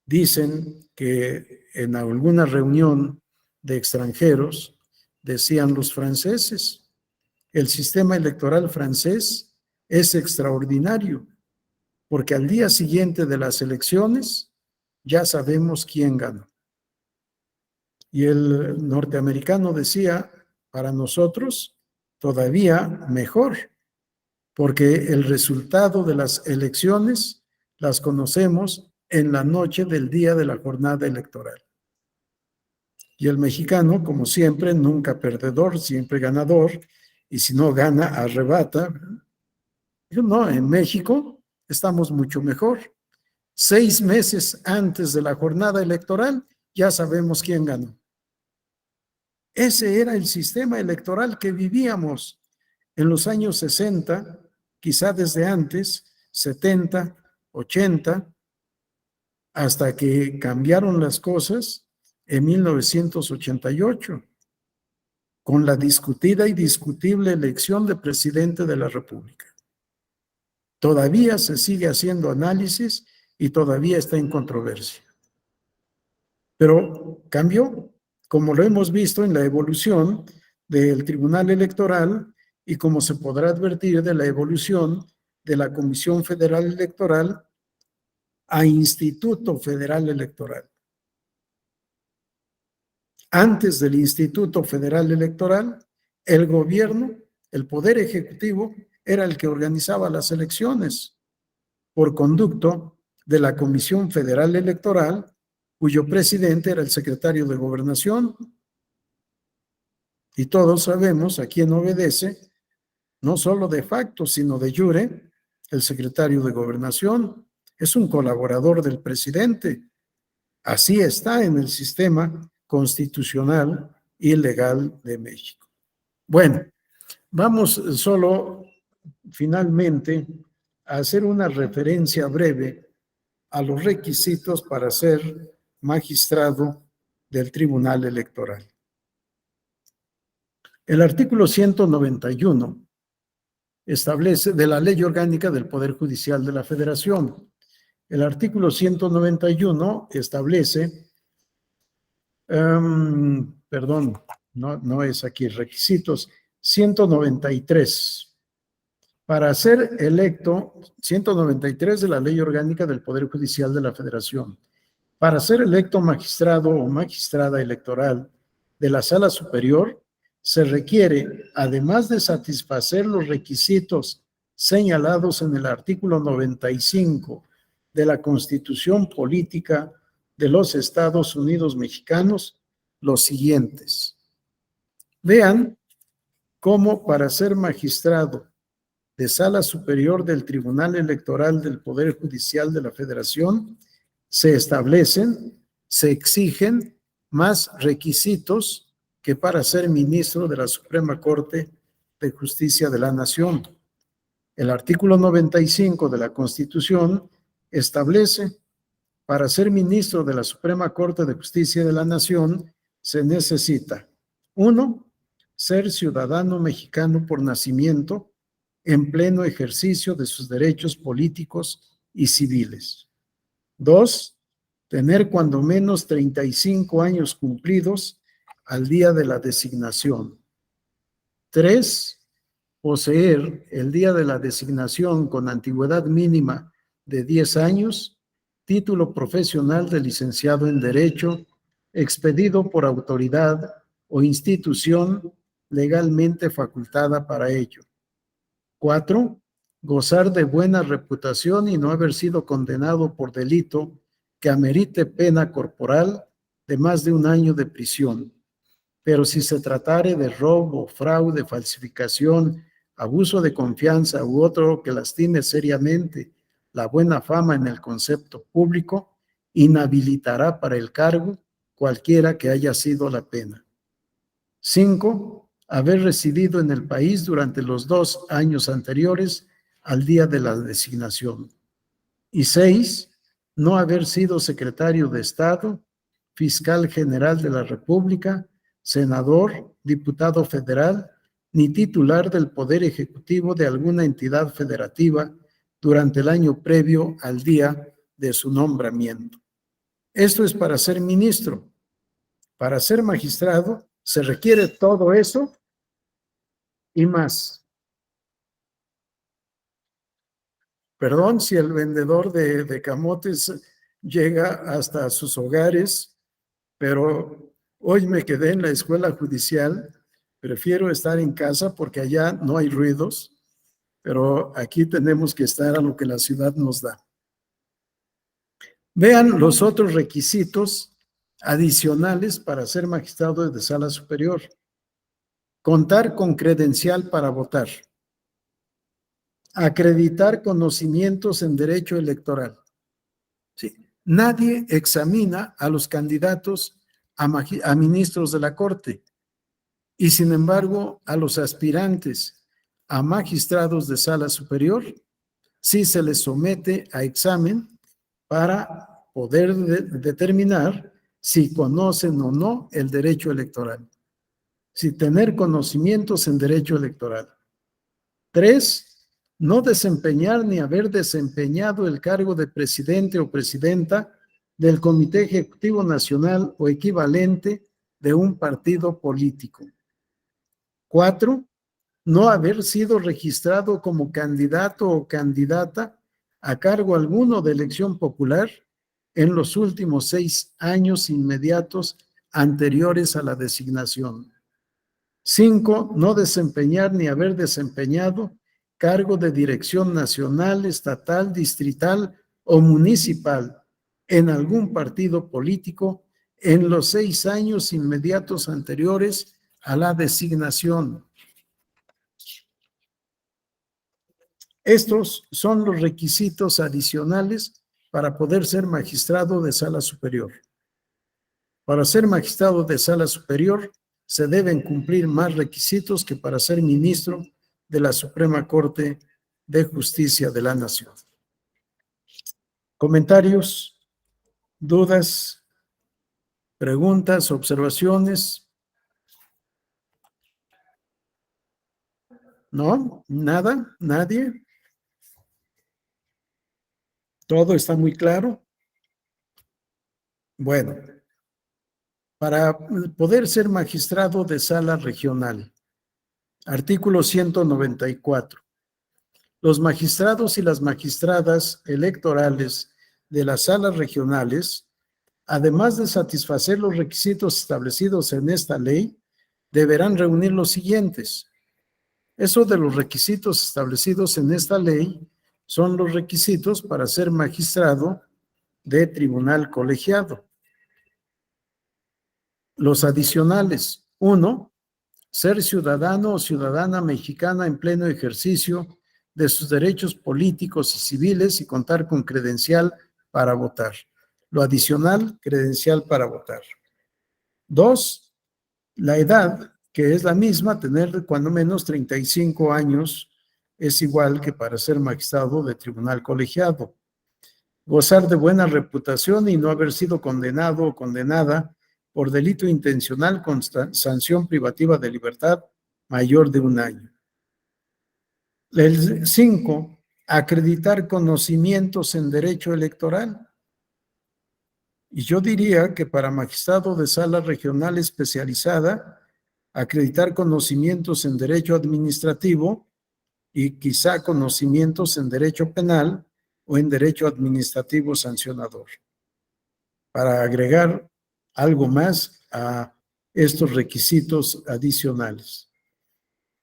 dicen que en alguna reunión de extranjeros decían los franceses, el sistema electoral francés es extraordinario, porque al día siguiente de las elecciones ya sabemos quién ganó. Y el norteamericano decía, para nosotros todavía mejor, porque el resultado de las elecciones las conocemos en la noche del día de la jornada electoral. Y el mexicano, como siempre, nunca perdedor, siempre ganador, y si no gana, arrebata. No, en México estamos mucho mejor. 6 meses antes de la jornada electoral, ya sabemos quién ganó. Ese era el sistema electoral que vivíamos en los años 60, quizá desde antes, 70, 80, hasta que cambiaron las cosas en 1988, con la discutida y discutible elección de presidente de la República. Todavía se sigue haciendo análisis y todavía está en controversia. Pero cambió, como lo hemos visto en la evolución del Tribunal Electoral y como se podrá advertir de la evolución de la Comisión Federal Electoral a Instituto Federal Electoral. Antes del Instituto Federal Electoral, el gobierno, el Poder Ejecutivo, era el que organizaba las elecciones por conducto de la Comisión Federal Electoral, cuyo presidente era el secretario de Gobernación. Y todos sabemos a quién obedece, no solo de facto, sino de jure, el secretario de Gobernación. Es un colaborador del presidente. Así está en el sistema constitucional y legal de México. Bueno, vamos solo finalmente a hacer una referencia breve a los requisitos para ser magistrado del Tribunal Electoral. El artículo 191 establece de la Ley Orgánica del Poder Judicial de la Federación. El artículo 191 establece, no es aquí, requisitos 193. Para ser electo, 193 de la Ley Orgánica del Poder Judicial de la Federación, para ser electo magistrado o magistrada electoral de la Sala Superior, se requiere, además de satisfacer los requisitos señalados en el artículo 95 de la Constitución Política de los Estados Unidos Mexicanos, los siguientes. Vean cómo para ser magistrado de Sala Superior del Tribunal Electoral del Poder Judicial de la Federación, se establecen, se exigen más requisitos que para ser ministro de la Suprema Corte de Justicia de la Nación. El artículo 95 de la Constitución establece, para ser ministro de la Suprema Corte de Justicia de la Nación, se necesita, 1, ser ciudadano mexicano por nacimiento, en pleno ejercicio de sus derechos políticos y civiles. 2, tener cuando menos 35 años cumplidos al día de la designación. 3, poseer el día de la designación con antigüedad mínima de 10 años, título profesional de licenciado en Derecho, expedido por autoridad o institución legalmente facultada para ello. 4, gozar de buena reputación y no haber sido condenado por delito que amerite pena corporal de más de 1 año de prisión. Pero si se tratare de robo, fraude, falsificación, abuso de confianza u otro que lastime seriamente la buena fama en el concepto público, inhabilitará para el cargo cualquiera que haya sido la pena. 5, haber residido en el país durante los 2 años anteriores al día de la designación. Y 6, no haber sido secretario de Estado, fiscal general de la República, senador, diputado federal, ni titular del Poder Ejecutivo de alguna entidad federativa durante el año previo al día de su nombramiento. Esto es para ser ministro. Para ser magistrado se requiere todo eso y más. Perdón si el vendedor de camotes llega hasta sus hogares, pero hoy me quedé en la escuela judicial. Prefiero estar en casa porque allá no hay ruidos, pero aquí tenemos que estar a lo que la ciudad nos da. Vean los otros requisitos adicionales para ser magistrado de sala superior. Contar con credencial para votar. Acreditar conocimientos en derecho electoral. Sí. Nadie examina a los candidatos a ministros de la Corte y, sin embargo, a los aspirantes a magistrados de sala superior sí se les somete a examen para poder determinar si conocen o no el derecho electoral, si tener conocimientos en derecho electoral. 3, no desempeñar ni haber desempeñado el cargo de presidente o presidenta del Comité Ejecutivo Nacional o equivalente de un partido político. 4, no haber sido registrado como candidato o candidata a cargo alguno de elección popular en los últimos 6 años inmediatos anteriores a la designación. 5, no desempeñar ni haber desempeñado cargo de dirección nacional, estatal, distrital o municipal en algún partido político en los 6 años inmediatos anteriores a la designación. Estos son los requisitos adicionales para poder ser magistrado de sala superior. Para ser magistrado de sala superior se deben cumplir más requisitos que para ser ministro de la Suprema Corte de Justicia de la Nación. ¿Comentarios? ¿Dudas? ¿Preguntas? ¿Observaciones? ¿No? ¿Nada? ¿Nadie? ¿Todo está muy claro? Bueno, para poder ser magistrado de sala regional, artículo 194. Los magistrados y las magistradas electorales de las salas regionales, además de satisfacer los requisitos establecidos en esta ley, deberán reunir los siguientes. Eso de los requisitos establecidos en esta ley son los requisitos para ser magistrado de tribunal colegiado. Los adicionales: 1, ser ciudadano o ciudadana mexicana en pleno ejercicio de sus derechos políticos y civiles y contar con credencial para votar. Lo adicional, credencial para votar. 2, la edad, que es la misma, tener cuando menos 35 años, es igual que para ser magistrado de tribunal colegiado. Gozar de buena reputación y no haber sido condenado o condenada por delito intencional con sanción privativa de libertad mayor de 1 año. El 5, acreditar conocimientos en derecho electoral. Y yo diría que para magistrado de sala regional especializada, acreditar conocimientos en derecho administrativo y quizá conocimientos en derecho penal o en derecho administrativo sancionador, para agregar algo más a estos requisitos adicionales.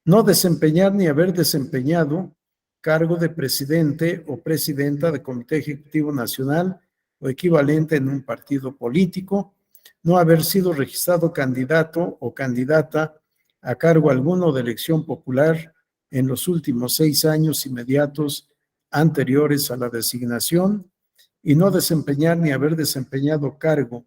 No desempeñar ni haber desempeñado cargo de presidente o presidenta de Comité Ejecutivo Nacional o equivalente en un partido político, no haber sido registrado candidato o candidata a cargo alguno de elección popular en los últimos 6 años inmediatos anteriores a la designación, y no desempeñar ni haber desempeñado cargo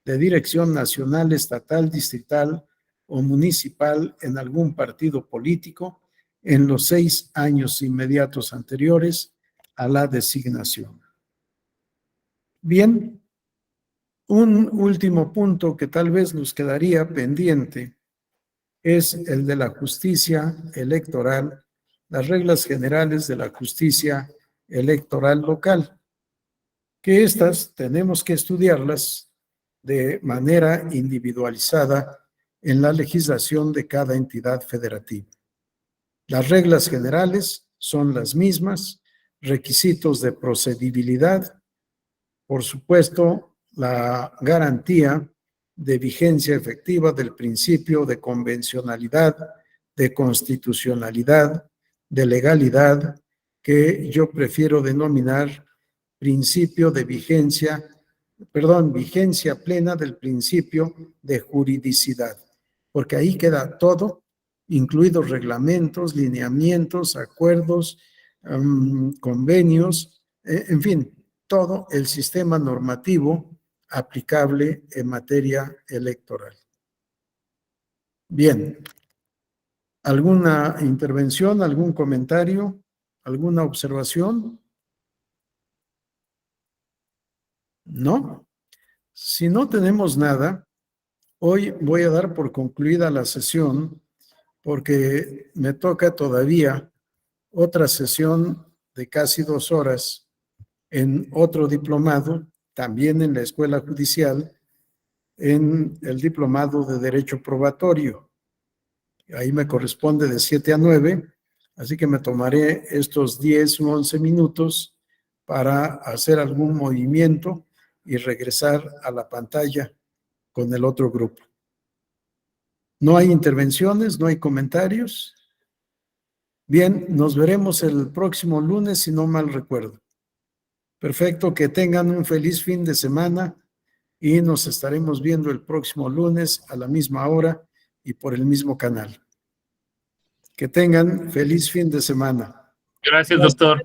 de dirección nacional, estatal, distrital o municipal en algún partido político en los 6 años inmediatos anteriores a la designación. Bien, un último punto que tal vez nos quedaría pendiente es el de la justicia electoral, las reglas generales de la justicia electoral local, que estas tenemos que estudiarlas de manera individualizada en la legislación de cada entidad federativa. Las reglas generales son las mismas, requisitos de procedibilidad, por supuesto, la garantía de vigencia efectiva del principio de convencionalidad, de constitucionalidad, de legalidad, que yo prefiero denominar principio de vigencia plena del principio de juridicidad, porque ahí queda todo, incluidos reglamentos, lineamientos, acuerdos, convenios, en fin, todo el sistema normativo aplicable en materia electoral. Bien, ¿alguna intervención, algún comentario, alguna observación? ¿No? Si no tenemos nada, hoy voy a dar por concluida la sesión porque me toca todavía otra sesión de casi 2 horas en otro diplomado, también en la Escuela Judicial, en el diplomado de Derecho Probatorio. Ahí me corresponde de 7 a 9, así que me tomaré estos 10 o 11 minutos para hacer algún movimiento y regresar a la pantalla con el otro grupo. No hay intervenciones, no hay comentarios. Bien, nos veremos el próximo lunes, si no mal recuerdo. Perfecto, que tengan un feliz fin de semana y nos estaremos viendo el próximo lunes a la misma hora y por el mismo canal. Que tengan feliz fin de semana. Gracias, doctor.